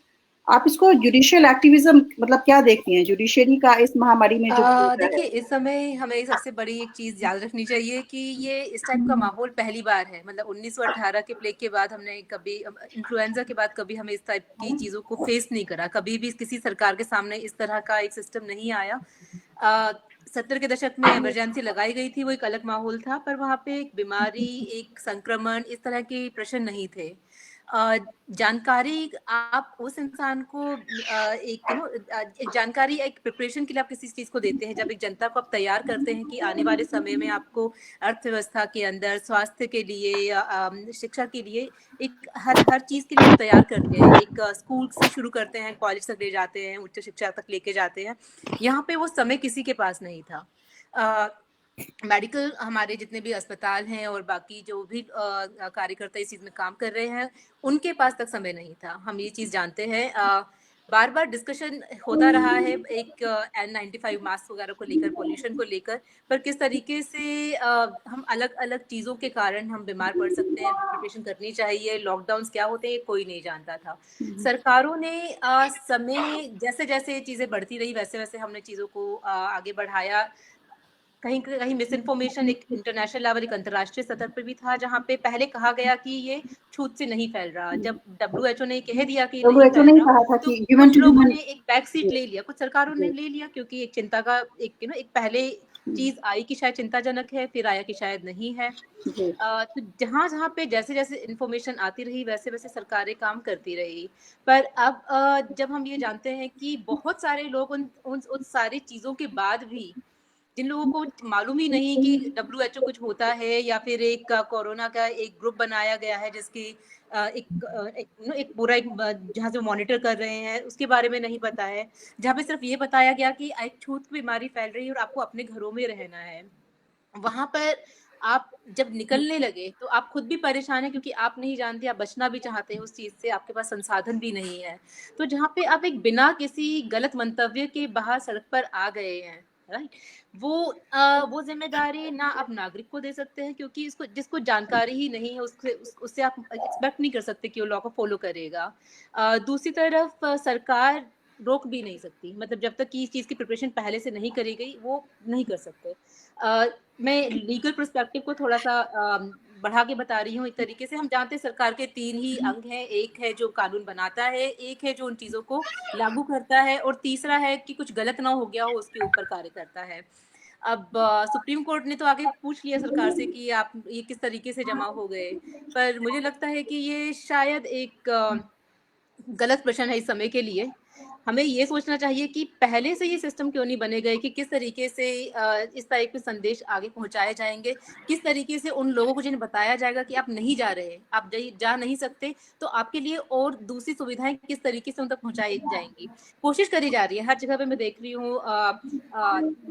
आप इसको जुडिशियल एक्टिविज्म मतलब क्या देखती हैं, जुडिशरी का इस महामारी में जो देखिए, इस समय हमें सबसे बड़ी एक चीज याद रखनी चाहिए कि ये इस टाइप का माहौल पहली बार है। मतलब 1918 के प्लेग के बाद हमने कभी, इन्फ्लुएंजा के बाद कभी हमें इस टाइप की चीजों को फेस नहीं करा, कभी भी किसी सरकार के सामने इस तरह का एक सिस्टम नहीं आया। 70 के दशक में इमरजेंसी लगाई गई थी, वो एक अलग माहौल था, पर वहाँ पे एक बीमारी, एक संक्रमण, इस तरह के प्रश्न नहीं थे। जानकारी आप उस इंसान को एक जानकारी, एक प्रिपरेशन के लिए आप किसी चीज को देते हैं। जब एक जनता को आप तैयार करते हैं कि आने वाले समय में आपको अर्थव्यवस्था के अंदर, स्वास्थ्य के लिए या शिक्षा के लिए, एक हर चीज के लिए आप तैयार करते हैं। एक स्कूल से शुरू करते हैं, कॉलेज तक ले जाते हैं, उच्च शिक्षा तक लेके जाते हैं। यहाँ पे वो समय किसी के पास नहीं था। मेडिकल, हमारे जितने भी अस्पताल हैं और बाकी जो भी कार्यकर्ता इस चीज में काम कर रहे हैं, उनके पास तक समय नहीं था। हम ये चीज जानते हैं। बार बार डिस्कशन होता रहा है एक N95 मास्क वगैरह को लेकर, पोल्यूशन को लेकर, पर किस तरीके से हम अलग अलग चीजों के कारण हम बीमार पड़ सकते हैं, प्रिपरेशन करनी चाहिए, लॉकडाउन क्या होते हैं कोई नहीं जानता था। सरकारों ने समय जैसे जैसे चीजें बढ़ती रही वैसे वैसे हमने चीजों को आगे बढ़ाया। कहीं कहीं मिस इन्फॉर्मेशन एक इंटरनेशनल लेवल, एक अंतर्राष्ट्रीय सतह पर भी था, जहाँ पे पहले कहा गया कि ये छूत से नहीं फैल रहा। जब WHO ने कह दिया कि नहीं फैल रहा, तो कुछ लोगों ने एक बैक सीट ले लिया, कुछ सरकारों ने ले लिया, क्योंकि एक चिंता का एक पहले चीज आई कि शायद चिंताजनक है, फिर आया कि शायद नहीं है। तो जहाँ जहाँ पे जैसे जैसे इन्फॉर्मेशन आती रही वैसे वैसे सरकारें काम करती रही। पर अब जब हम ये जानते हैं कि बहुत सारे लोग उन सारी चीजों के बाद भी, जिन लोगों को मालूम ही नहीं कि WHO कुछ होता है, या फिर एक कोरोना का एक ग्रुप बनाया गया है जिसकी एक पूरा जहाँ से मॉनिटर कर रहे हैं, उसके बारे में नहीं पता है, जहाँ पे सिर्फ ये बताया गया कि एक छूत की बीमारी फैल रही है और आपको अपने घरों में रहना है। वहां पर आप जब निकलने लगे तो आप खुद भी परेशान है, क्योंकि आप नहीं जानते, आप बचना भी चाहते हैं उस चीज से, आपके पास संसाधन भी नहीं है। तो जहाँ पे आप एक बिना किसी गलत मंतव्य के बाहर सड़क पर आ गए हैं, राइट, वो जिम्मेदारी ना आप नागरिक को दे सकते हैं, क्योंकि इसको जिसको जानकारी ही नहीं है उससे आप एक्सपेक्ट नहीं कर सकते कि वो लॉ को फॉलो करेगा। दूसरी तरफ सरकार रोक भी नहीं सकती, मतलब जब तक कि इस चीज की प्रिपरेशन पहले से नहीं करी गई वो नहीं कर सकते। मैं लीगल पर्सपेक्टिव को थोड़ा सा बढ़ा के बता रही हूँ। एक तरीके से हम जानते हैं सरकार के 3 ही अंग हैं। एक है जो कानून बनाता है, एक है जो उन चीजों को लागू करता है, और तीसरा है कि कुछ गलत ना हो गया हो उसके ऊपर कार्य करता है। अब सुप्रीम कोर्ट ने तो आगे पूछ लिया सरकार से कि आप ये किस तरीके से जमा हो गए, पर मुझे लगता है कि ये शायद एक गलत प्रश्न है इस समय के लिए। हमें ये सोचना चाहिए कि पहले से ये सिस्टम क्यों नहीं बने गए कि किस तरीके से इस टाइप के संदेश आगे पहुंचाए जाएंगे, किस तरीके से उन लोगों को जिन्हें बताया जाएगा कि आप नहीं जा रहे, आप जा नहीं सकते, तो आपके लिए और दूसरी सुविधाएं किस तरीके से उन तक पहुंचाई जाएंगी। कोशिश करी जा रही है हर जगह पे, मैं देख रही हूँ,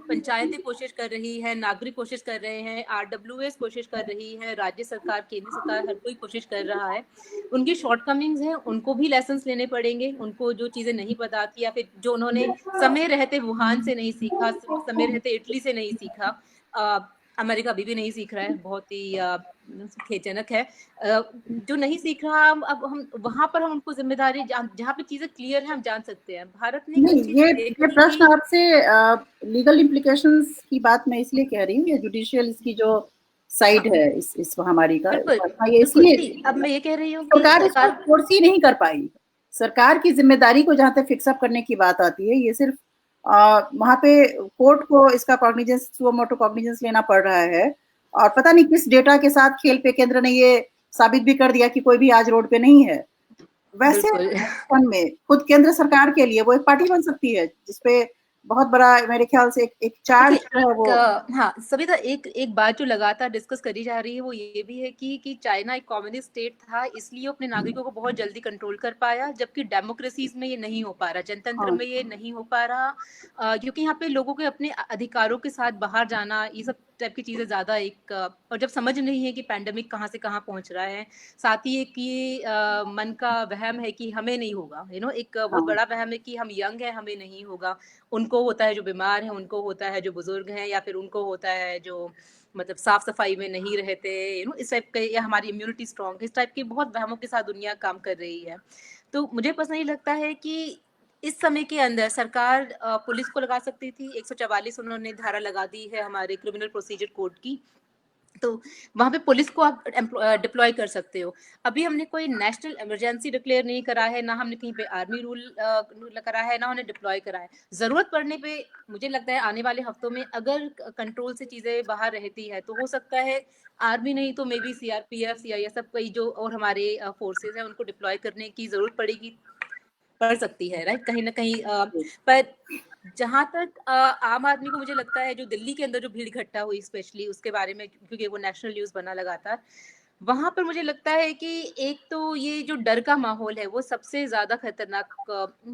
पंचायतें कोशिश कर रही है, नागरिक कोशिश कर रहे हैं, RWS कोशिश कर रही है, राज्य सरकार, केंद्र सरकार, हर कोई कोशिश कर रहा है। उनकी शॉर्टकमिंग्स हैं, उनको भी लेसन्स लेने पड़ेंगे। उनको जो चीजें नहीं पता थी, या फिर जो उन्होंने समय रहते वुहान से नहीं सीखा, समय रहते इटली से नहीं सीखा, अमेरिका अभी भी नहीं सीख रहा है, बहुत ही खेदजनक है। जो नहीं सीख रहा, अब हम वहां पर हम उनको जिम्मेदारी, जहाँ पे चीजें क्लियर है हम जान सकते हैं। भारत ने नहीं, ये प्रश्न आपसे लीगल इम्प्लीकेशंस की बात मैं इसलिए कह रही हूँ, ये जुडिशियल इसकी जो साइड है इस महामारी का, ये इसलिए अब मैं ये कह रही हूँ सरकार इसको फोर्स ही नहीं कर पाई। सरकार की जिम्मेदारी को जहाँ तक फिक्स अप करने की बात आती है, ये सिर्फ वहां पे कोर्ट को इसका कॉग्निजेंस, सुओ मोटो कॉग्निजेंस लेना पड़ रहा है। और पता नहीं किस डेटा के साथ खेल पे केंद्र ने ये साबित भी कर दिया कि कोई भी आज रोड पे नहीं है। वैसे में खुद केंद्र सरकार के लिए वो एक पार्टी बन सकती है जिसपे बहुत बड़ा मेरे ख्याल से एक चार्ज है वो। हाँ सविता, एक बात जो लगातार डिस्कस करी जा रही है वो ये भी है कि चाइना एक कम्युनिस्ट स्टेट था, इसलिए अपने नागरिकों को बहुत जल्दी कंट्रोल कर पाया, जबकि डेमोक्रेसीज में ये नहीं हो पा रहा, जनतंत्र में ये नहीं हो पा रहा, क्योंकि यहाँ पे लोगों के अपने अधिकारों के साथ बाहर जाना, ये सब टाइप की चीजें ज्यादा एक, और जब समझ नहीं है कि पैंडेमिक कहाँ से कहाँ पहुंच रहा है, साथ ही एक ये मन का वहम है कि हमें नहीं होगा, एक बहुत बड़ा वहम है कि हम यंग है, हमें नहीं होगा। उनको होता है जो बीमार है, उनको होता है जो बुजुर्ग हैं, या फिर उनको होता है जो मतलब साफ सफाई में नहीं रहते, इस टाइप के, या हमारी इम्यूनिटी स्ट्रॉन्ग, इस टाइप के बहुत वहमों के साथ दुनिया काम कर रही है। तो मुझे पर्सनली लगता है कि इस समय के अंदर सरकार पुलिस को लगा सकती थी। 144 उन्होंने धारा लगा दी है हमारे क्रिमिनल प्रोसीजर कोड की, तो वहां पे पुलिस को आप डिप्लॉय कर सकते हो। अभी हमने कोई नेशनल इमरजेंसी डिक्लेयर नहीं करा है, ना हमने कहीं पे आर्मी रूल करा है, ना हमने डिप्लॉय करा है। जरूरत पड़ने पे मुझे लगता है आने वाले हफ्तों में अगर कंट्रोल से चीजें बाहर रहती है तो हो सकता है आर्मी नहीं तो मे बी सीआरपीएफ, सीआईएसएफ कई जो और हमारे फोर्सेज हैं उनको डिप्लॉय करने की जरूरत पड़ सकती है, राइट, कहीं ना कहीं। पर जहां तक आम आदमी को मुझे लगता है जो दिल्ली के अंदर जो भीड़ इकट्ठा हुई स्पेशली उसके बारे में, क्योंकि वो नेशनल न्यूज बना लगातार, वहां पर मुझे लगता है कि एक तो ये जो डर का माहौल है वो सबसे ज्यादा खतरनाक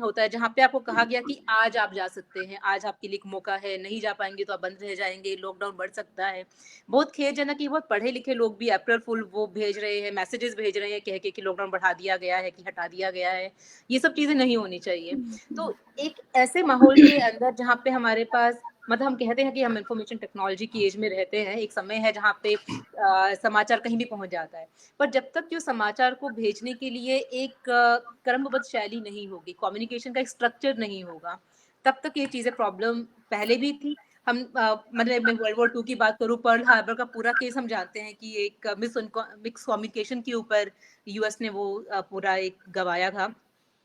होता है, जहां पे आपको कहा गया कि आज आप जा सकते हैं, आज आपके लिए एक मौका है, नहीं जा पाएंगे तो आप बंद रह जाएंगे, लॉकडाउन बढ़ सकता है। बहुत खेदजनक कि बहुत पढ़े लिखे लोग भी अप्रैल फुल वो भेज रहे हैं, मैसेजेस भेज रहे हैं कह के कि लॉकडाउन बढ़ा दिया गया है कि हटा दिया गया है। ये सब चीजें नहीं होनी चाहिए। तो एक ऐसे माहौल के अंदर जहाँ पे हमारे पास, मतलब हम कहते हैं कि हम इंफॉर्मेशन टेक्नोलॉजी की एज में रहते हैं, एक समय है जहाँ पे समाचार कहीं भी पहुंच जाता है, पर जब तक जो समाचार को भेजने के लिए एक क्रमबद्ध शैली नहीं होगी, कम्युनिकेशन का एक स्ट्रक्चर नहीं होगा, तब तक ये चीजें प्रॉब्लम पहले भी थी। हम मतलब मैं वर्ल्ड वॉर 2 की बात करूं, पर्ल हार्बर का पूरा केस हम जानते हैं कि एक मिक्स कम्युनिकेशन के ऊपर यूएस ने वो पूरा एक गवाया था।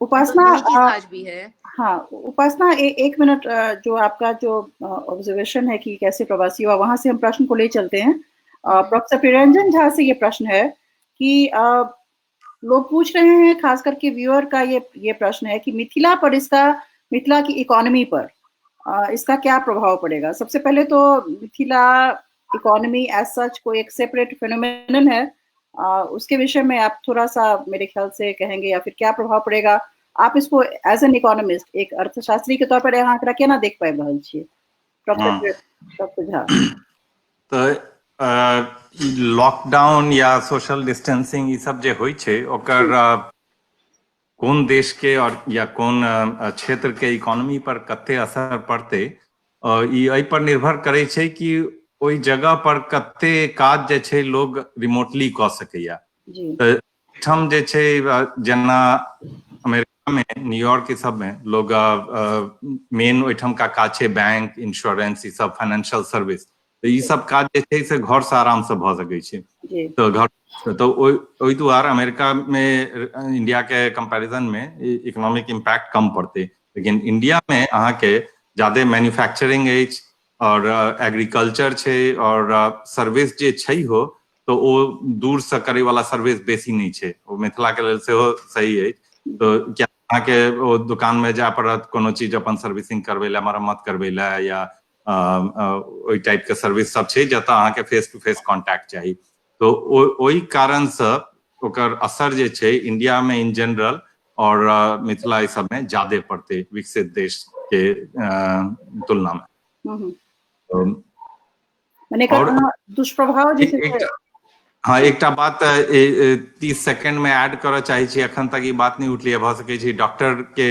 उपासना, तो यही चीज आज भी है। हाँ उपासना, एक मिनट, जो आपका जो ऑब्जर्वेशन है कि कैसे प्रवासी हुआ, वहां से हम प्रश्न को ले चलते हैं। प्रोफेसर प्रियरंजन झा से ये प्रश्न है कि लोग पूछ रहे हैं, खास करके व्यूअर का ये प्रश्न है कि मिथिला की इकोनॉमी पर इसका क्या प्रभाव पड़ेगा। सबसे पहले तो मिथिला इकोनॉमी एज सच कोई एक सेपरेट फिनोमेनन है, उसके विषय में आप थोड़ा सा मेरे ख्याल से कहेंगे, या फिर क्या प्रभाव पड़ेगा आप इसको एज एन इकोनॉमिस्ट, एक अर्थशास्त्री के तौर पर यहाँ आंकड़ा केना देख पाए रहल छियै प्रोफेसर झा। तो लॉकडाउन या सोशल डिस्टेंसिंग ई सब जे होइ छै ओकर कोन देश के और या कोन क्षेत्र के इकोनॉमी पर कते असर पड़ते, ई एहि पर निर्भर करे छै कि ओई जगह पर कते काज जे छै लोग रिमोटली क सकैया। हम जे छै जेना अमेरिका में, न्यूयॉर्क सब में लोग मेन ओइठम का काज छै बैंक, इंश्योरेंस, ई सब फाइनेंशियल सर्विस, तो ई सब काज जे छै से घर से आराम से भ सकै छै। तो घर तो ओइ दुआरे अमेरिका में इंडिया के कंपैरिजन में इकोनॉमिक इम्पैक्ट कम पड़ते, लेकिन इंडिया में अहाँ के ज्यादा मैन्युफैक्चरिंग अछि और एग्रीकल्चर छै और सर्विस जे छै हो तो ओ दूर से करे वाला सर्विस बेसी नहीं छै, ओ मिथिला के लेल सेहो सही है। तो क्या अहाँ के ओ दुकान में जाय पड़त कोनो चीज अपन सर्विसिंग करबै ला, मरम्मत करबै ला, या ओई टाइप के सर्विस सब छै जतऽ अहाँ के फेस टू फेस कांटेक्ट चाहिए। तो ओई कारण से ओकर असर जे छै इंडिया में इन जनरल और मिथिला ई सब में ज्यादा पड़ते विकसित देश के तुलना में। और दुष्प्रभाव जैसे हाँ एकटा बात 30 सेकंड में ऐड करऽ चाहे छी, अखन तक ई बात नहीं उठलिए, भ सकै छै डॉक्टर के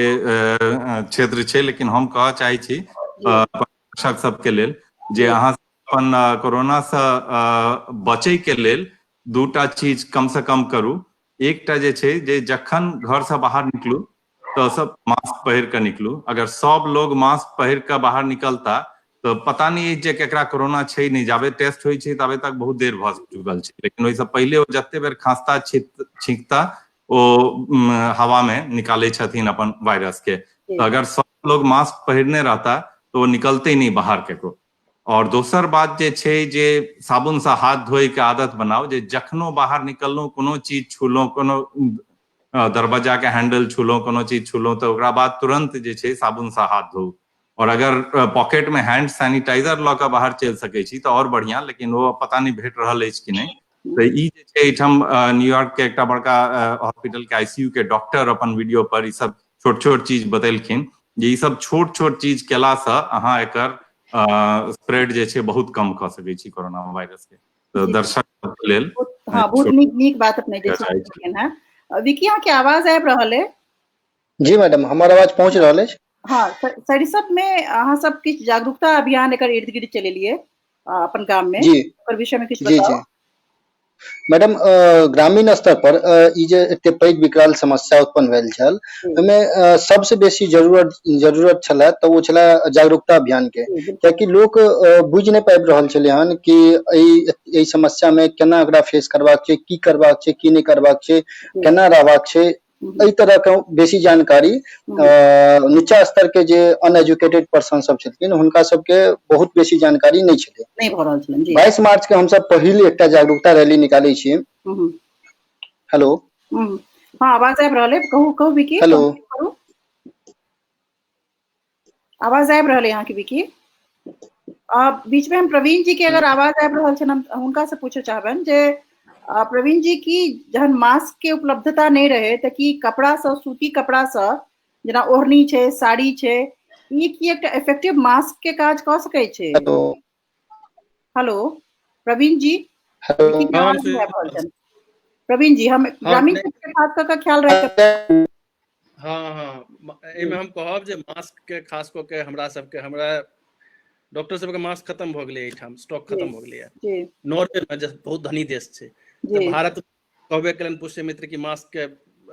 क्षेत्र छै, लेकिन हम कहऽ चाहे छी दर्शक सबके लेल जे अहाँ अपन कोरोना से बचै के लेल दूटा चीज कम से कम करू। एकटा जे छै जे जखन घर से बाहर निकलू तो सब मास्क पहिर के निकलू। अगर सब लोग मास्क पहिर के बाहर निकलता तो पता नहीं जे केकरा कोरोना छै नहीं, जाबे टेस्ट होई छै ताबे तक बहुत देर भ चुकल छै, लेकिन ओइसे पहले वो जत्ते बेर खांसता छींकता वो हवा में निकाले छथिन अपन वायरस के। तो अगर सब लोग मास्क पहिरने रहता तो वो निकलते ही नहीं बाहर केकरो। और दोसर बात जे छै जे साबुन से हाथ धोए के आदत बनाओ, जे जखनो बाहर निकललो कोनो चीज छूलो, कोनो दरवाजा के हैंडल छूलो, कोनो चीज छूलो तो ओकरा बाद तुरंत जे छै साबुन से हाथ धो। और अगर पॉकेट में हैंड सैनिटाइजर लऽ के बाहर चल सकै छी तो और बढ़िया, लेकिन वो पता नहीं भेट रहल अछि कि नहीं। तो ई जे छै एठम न्यूयॉर्क के एकटा बड़का हॉस्पिटल के आईसीयू के डॉक्टर अपन वीडियो पर ई सब छोट छोट चीज बतेलखिन, जे ई सब छोट छोट चीज केला से अहाँ एकर स्प्रेड जे छै बहुत कम क सकै छी कोरोना वायरस के। तो दर्शक के लेल हाँ बहुत नीक बात अपने जैसे है। विकी अहाँ के आवाज आबि रहल है? जी मैडम, हमार आवाज पहुंच रहल है? हाँ, सरिसब में अहाँ सब किछ जागरूकता अभियान एकर इर्द गिर्द चलेलिए अपन गाम में, जी, पर विषय में किछ बताओ। मैडम ग्रामीण स्तर पर ई जे एते पैघ विकराल समस्या उत्पन्न भेल छल, ओहिमे सबसे बेसी जरूरत छलै तऽ ओ छलै जागरूकता अभियान के, कियाकि लोक बुझि नहि पाबि रहल छलै हन कि एहि समस्या में केना एकरा फेस करबाक छै, की करबाक छै, की नहि करबाक छै, केना रहबाक छै, एहि तरह के बेसी जानकारी नीचा स्तर के जे अनएजुकेटेड पर्सन सब छथिन हुनका सबके बहुत बेसी जानकारी नहीं छलै। नहीं भऽ रहल छलनि जी। 22 मार्च के हम सब पहिल एकटा जागरूकता रैली निकालै छियै। हेलो हाँ आवाज आबि रहल है, कहू विकी। हेलो आवाज आबि रहल है यहाँ की विकी। बीच में हम प्रवीण जी के अगर आवाज आबि रहल छनि हम हुनका से पूछे चाहबनि जे प्रवीण जी की जहन मास्क के उपलब्धता नहीं रहे तऽ की कपड़ा से, सूती कपड़ा से जेना ओढ़नी छै, साड़ी छै, ई की एकटा इफेक्टिव मास्क के काज कऽ सकै छै? हेलो प्रवीण जी, विकी के आवाज नहीं आबि रहल छनि। प्रवीण जी हम ग्रामीण क्षेत्र के खास कऽ के ख्याल रखते। हाँ एहिमे हम कहब जे मास्क के खास कऽ के हमरा डॉक्टर सबके मास्क खत्म भऽ गेलै, एहिठाम स्टॉक खत्म भऽ गेलै। नॉर्वे में जे बहुत धनी देश छै तऽ भारत कहबे केलनि पुष्य मित्र की मास्क के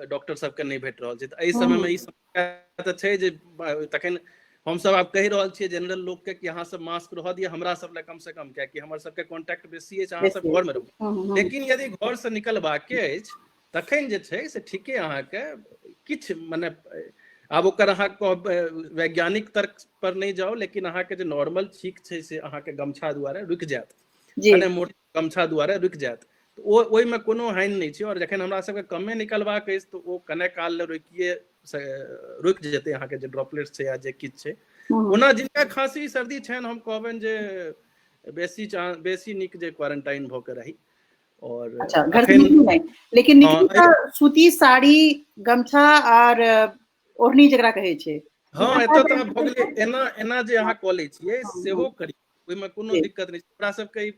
डॉक्टर सबके नहीं भेट रहल छै, तऽ एहि समय में ई समस्या तऽ छै जे तखन हम सब आब कहि रहल छियै जनरल लोग के कि अहाँ सब मास्क रह दिया हमरा सब कम से कम, कियाकि हमर सबके कॉन्टैक्ट बेसी अछि, अहाँ सब घर में रहू। लेकिन यदि घर से निकलबाक अछि तखन जे छै से ठीके अहाँके किछु मने आब ओकर अहाँके वैज्ञानिक तर्क पर नहीं जाओ, लेकिन अहाँके जे नॉर्मल छींक छै से अहाँके गमछा दुआरे रुकि जायत, कने मोट गमछा दुआरे रुकि जायत, तऽ ओहिमे कोनो हानि नहीं छै। और जखन हमरा सबके कमे निकलबाक अछि तऽ ओ कने काल रोकिए रुकि जेतै अहाँके जे ड्रॉपलेट्स छै या जे किछु छै। ओना जिनका खांसी सर्दी छनि हम कहबनि जे बेसी नीक जे क्वारंटाइन भऽ के रही। और अच्छा घर से नहीं, लेकिन निकलता सूती साड़ी, गमछा और ओढ़नी जकरा कहै छै। हाँ एतऽ तऽ भऽ गेलै एना जे अहाँ कऽ लै छियै सेहो करी, ओहिमे कोनो दिक्कत नहीं छै। हमरा सबके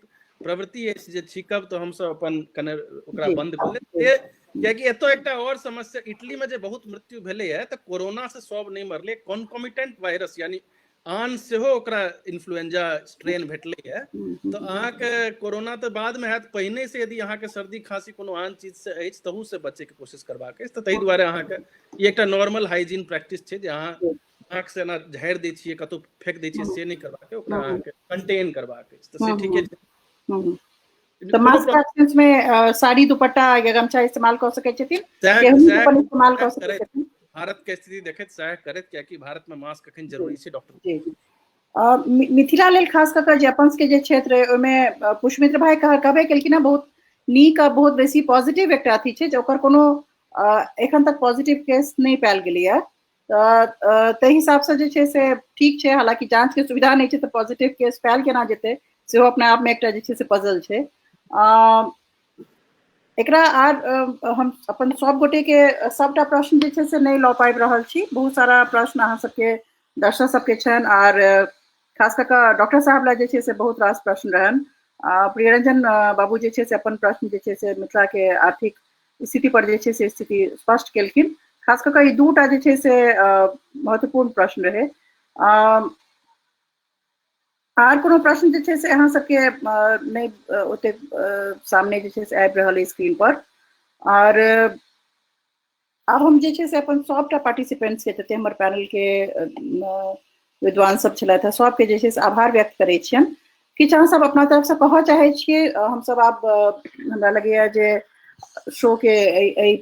प्रवृत्ति अछि जे छीकब तऽ हमसब अपन कने ओकरा बंद कऽ लेब, कियाकि एतऽ एकटा और समस्या इटली में जे बहुत मृत्यु भेलै है तऽ कोरोना से सब नहीं मरलै, कॉन्कोमिटेंट वायरस यानी आन सेहो ओकरा इन्फ्लुएंजा स्ट्रेन भेटलै है, तऽ अहाँके कोरोना तऽ बाद में हैत, पहिने से यदि अहाँके सर्दी खांसी कोनो आन चीज से अछि तहू से बचे के कोशिश करबाक अछि। तऽ ताहि दुआरे अहाँके ई एकटा नॉर्मल हाइजीन प्रैक्टिस छै जे अहाँ आँख से एना झाड़ि दै छियै, कतौ फेंक दै छियै से नहीं करबाक है, ओकरा अहाँके कंटेन करबाक अछि, तऽ से ठीके छै। तो मास्क एब्सेंस में साड़ी दुपट्टा या गमछा इस्तेमाल कर सकै छथिन, अपन इस्तेमाल कर सकै छथिन। भारत के स्थिति देखैत सहाय करैत, कियाकि भारत में मास्क अखन जरूरी छै डॉक्टर। मिथिला लेल खास कऽ के जे अपन के जे क्षेत्र है ओहिमे पुष्पमित्र भाई कहबे केलखिन हँ बहुत नीक आ बहुत बेसी पॉजिटिव एकटा अथी छै जे ओकर कोनो एखन तक पॉजिटिव केस नहीं पायल गेलैया। ताहि हिसाब से जे छै से ठीक छै, हालांकि जांच के सुविधा नहीं छै तऽ पॉजिटिव केस पायल केना जेतै सेहो अपने आप में एकटा जे छै से पजल छै। एकरा आर हम अपन सब गोटे के सबटा प्रश्न जे छै से नहीं लऽ पाबि रहल छी, बहुत सारा प्रश्न अहाँ सबके दर्शक सबके छनि और खास कऽ कऽ डॉक्टर साहब ला जे छै से बहुत रास प्रश्न रहन। प्रियरंजन बाबू जे छै से अपन प्रश्न जे छै से मिथिला के आर्थिक स्थिति पर जे छै से स्थिति स्पष्ट केलखिन, खास कऽ कऽ ई दूटा जे छै से महत्वपूर्ण प्रश्न रहे। आर कोनो प्रश्न जे छै से अहाँ सबके नहीं ओते सामने जे छै से आबि रहल है स्क्रीन पर। और अब हम जे छै से अपन सबटा पार्टिसिपेंट्स के जते हमर पैनल के विद्वान सब छलथि सबके जे छै से आभार व्यक्त करै छियनि। किछु अहाँ सब अपना तरफ से कहऽ चाहै छियै? हम सब आब हमरा लगैया जे शो के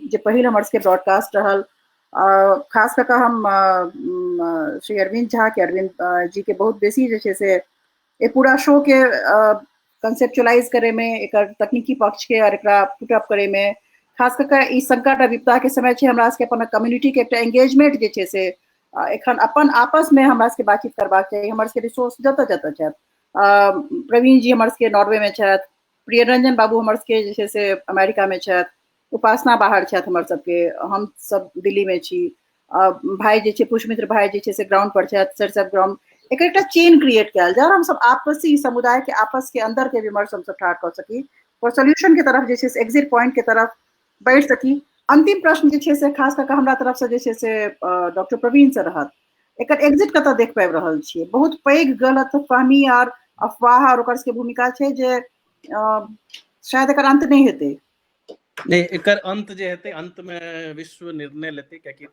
जे पहिल हमर सबके ब्रॉडकास्ट रहल, खास कऽ हम श्री अरविंद झा के अरविंद जी के बहुत बेसी जे छै से पूरा शो के कंसेप्चुलाइज करे में, एक तकनीकी पक्ष के और एकरा पुटअप करे में, खास कऽ ई संकट आ विपदा के समय छै, हमरा सबके अपन कम्युनिटी के एकटा एंगेजमेंट जे छै से एखन अपन आपस में हमरा सबके बातचीत करबाक चाही। हमर सबके रिसोर्स जतऽ जतऽ छथि, प्रवीण जी हमर सबके नॉर्वे में छथि, प्रियरंजन बाबू हमर सबके जे छै से अमेरिका में छथि, उपासना बाहर छथि हमर सबके, हम सब दिल्ली में छी, भाई जे छै पुष्पमित्र भाई जे छै से ग्राउंड पर छथि, सरिसब ग्राउंड, एक चेन क्रिएट कयल जाए, हम सब आपसी समुदाय के आपस के अंदर के विमर्श हम सब ठाढ़ कर सकी और सोल्यूशन के तरफ जे छै से एग्जिट पॉइंट के तरफ बढ़ि सकी। अंतिम प्रश्न जे छै से खास कऽ हमरा तरफ से जे छै से डॉक्टर प्रवीण से रहत, एकर एग्जिट कतऽ देख पाबि रहल छियै? बहुत पैघ गलतफहमी और अफवाह और ओकर सबके भूमिका छै जे शायद एकर अंत नहीं हेतै। नहीं, एकर अंत जे हेतै, अंत में विश्व निर्णय लेतै, कियाकि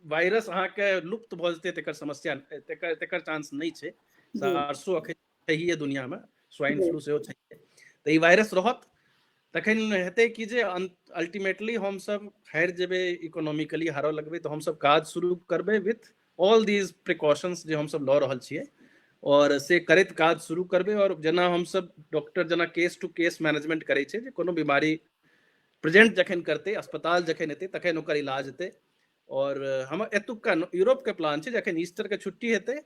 वायरस अहाँके लुप्त भऽ जेतै तेकर समस्या तेकर चांस नहीं छै। सार्सो अखन छैहे दुनिया में, स्वाइन फ्लू सेहो छैहे, तऽ ई वायरस रहत तखन हेतै कि जे अल्टीमेटली हम सब हारि जेबै, इकोनॉमिकली हारऽ लगबै, तऽ हम सब काज शुरू करबै विथ ऑल दीज प्रिकॉशंस जे हम सब लऽ रहल छियै, और से करैत काज शुरू करबै। और जेना हम सब डॉक्टर जेना केस टू केस मैनेजमेंट करै छै, जे कोनो बीमारी प्रेजेंट जखन करते, अस्पताल जखन एतै तखन ओकर इलाज हेतै। और हम एतुका यूरोप के प्लान छै, जखन ईस्टर के छुट्टी हेतै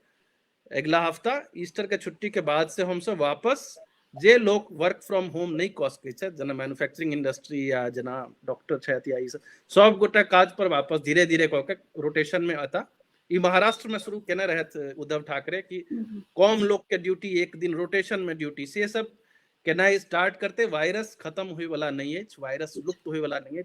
अगला हफ्ता, ईस्टर के छुट्टी के बाद से हम सब वापस जे लोग वर्क फ्रॉम होम नहीं कऽ सकै छै, जेना मैन्युफैक्चरिंग इंडस्ट्री या जेना डॉक्टर छथि या ई सब गोटा काज पर वापस धीरे धीरे कऽ के रोटेशन में अता। ई महाराष्ट्र में शुरू केने रहथि उद्धव ठाकरे कि कम लोग के ड्यूटी, एक दिन रोटेशन में ड्यूटी, से सब केनाइ स्टार्ट करते। वायरस खत्म होय वाला नहीं है, वायरस लुप्त होय वाला नहीं है,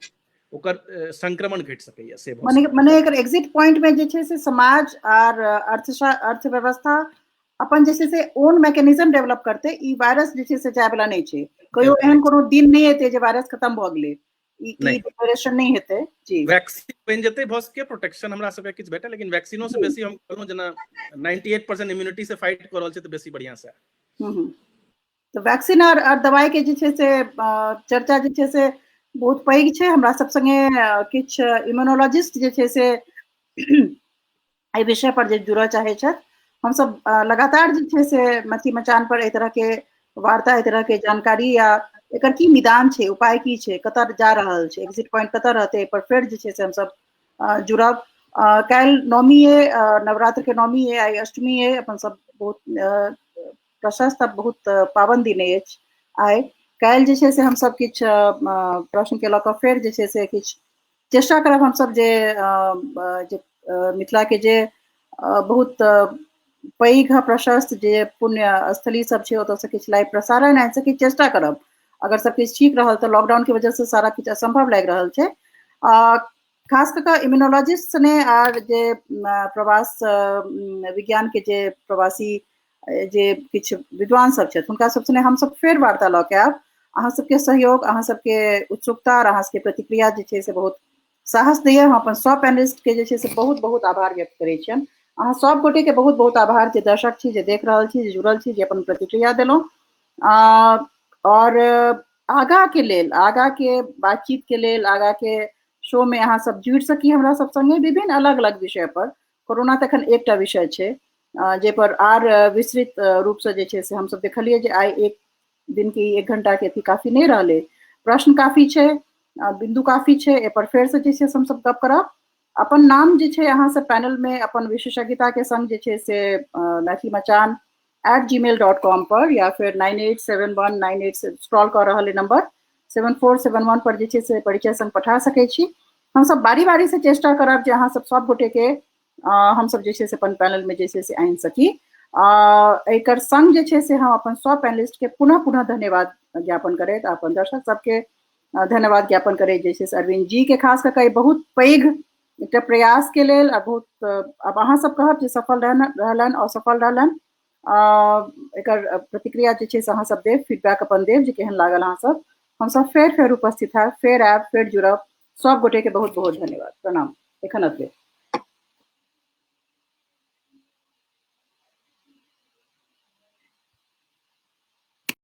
ओकर संक्रमण घट सकैया से मने एकर एग्जिट पॉइंट में जे छै से समाज और अर्थव्यवस्था अपन जे छै से ओन मैकेनिज्म डेवलप करते। ई वायरस जे छै से जाय वाला नहीं छै, कहियो एहन कोनो दिन नहीं हेतै जे वायरस खत्म भऽ गेलै, ई डिक्लेरेशन नहीं हेतै। जी, वैक्सीन बनि जेतै, भऽ सकै प्रोटेक्शन हमरा सबके किछु भेटै, लेकिन वैक्सीनो से बेसी हम कहलहुँ जेना 98% इम्यूनिटी से फाइट कऽ रहल छै, तऽ बेसी बढ़िया से। तो वैक्सीन और दवाई के जे छै से चर्चा जे छै से बहुत पैघ छै। हमरा सब संगे किछु इम्यूनोलॉजिस्ट जे छै से एहि विषय पर जे जुड़ऽ चाहे छथि। हम सब लगातार जे छै से मथी मचान पर एहि तरह के वार्ता, एहि तरह के जानकारी या एकर की निदान छै, उपाय की छै, कतऽ जा रहल छै, एग्जिट पॉइंट कतऽ रहतै, एहि पर फेर जे छै से हम सब जुड़ब। काल्हि नवमी है, नवरात्र के नवमी है, आइ अष्टमी है, अपन सब बहुत प्रशस्त बहुत पावन दिन अछि आइ। काल्हि जे छै से हम सब किछु प्रश्न के लऽ कऽ फेर जे छै से किछु चेष्टा करब हम सब जे मिथिला के जे बहुत पैघ प्रशस्त जे पुण्य स्थली सब छै, ओतऽ से किछु लाइव प्रसारण आनि सके चेष्टा करब। अगर सब किछु ठीक रहल तऽ लॉकडाउन के वजह से सारा किछु असंभव लागि रहल छै। खास कऽ कऽ इम्यूनोलॉजिस्ट ने आर जे प्रवास विज्ञान के जे प्रवासी जे किछु विद्वान सब छथि, हुनका सब सने हम सब फेर वार्ता लऽ के आयब। अहाँ सबके सहयोग, अहाँ सबके उत्सुकता और अहाँ सबके प्रतिक्रिया जे छै से बहुत साहस दैए। हम अपन सब पैनलिस्ट के जे छै से बहुत बहुत आभार व्यक्त करै छियनि। अहाँ सब गोटे के बहुत बहुत आभार जे दर्शक छी, जे देख रहल छी, जे जुड़ल छी, जे अपन प्रतिक्रिया देलहुँ। और आगाँ के लेल, आगाँ के बातचीत के लेल, आगाँ के शो में अहाँ सब जुड़ि सकी हमरा सब संगे विभिन्न अलग अलग विषय पर। कोरोना तखन एकटा विषय छै जे पर आर विस्तृत रूप से जे छै से हम सब देखलिए जे आइ एक दिन के 1 घंटा के अथी काफी नहीं रहले, प्रश्न काफी छै, बिंदु काफी छै। ए पर फेर से जे छै हम सब गप करब। अपन नाम जे छै अहाँ सब पैनल में अपन विशेषज्ञता के संग जे छै से maithiliMachan@gmail.com पर या फिर 987198 स्क्रॉल कर रहल नंबर 7471 पर जे छै से परिचय संग पठा सकै छी। हम सब बारी बारी से चेष्टा करब जे अहाँ सब गोटे के हम सब जे छै से अपन पैनल में जे छै से आनि सकी। एकर संग जे छै से हम अपन सब पैनलिस्ट के पुनः पुनः धन्यवाद ज्ञापन करैत, अपन दर्शक सबके धन्यवाद ज्ञापन करैत जे छै से अरविंद जी के खास कऽ बहुत पैघ एकटा प्रयास के लेल आ बहुत अब अहाँ सब कहब जे सफल रहलन, असफल रहलन। एकर प्रतिक्रिया जे छै से अहाँ सब देब, फीडबैक अपन देब जे केहन लागल अहाँ सब। हम सब फेर उपस्थित है, फेर आयब, फेर जुड़ब। सब गोटे के बहुत बहुत धन्यवाद, प्रणाम, एखन अतबे।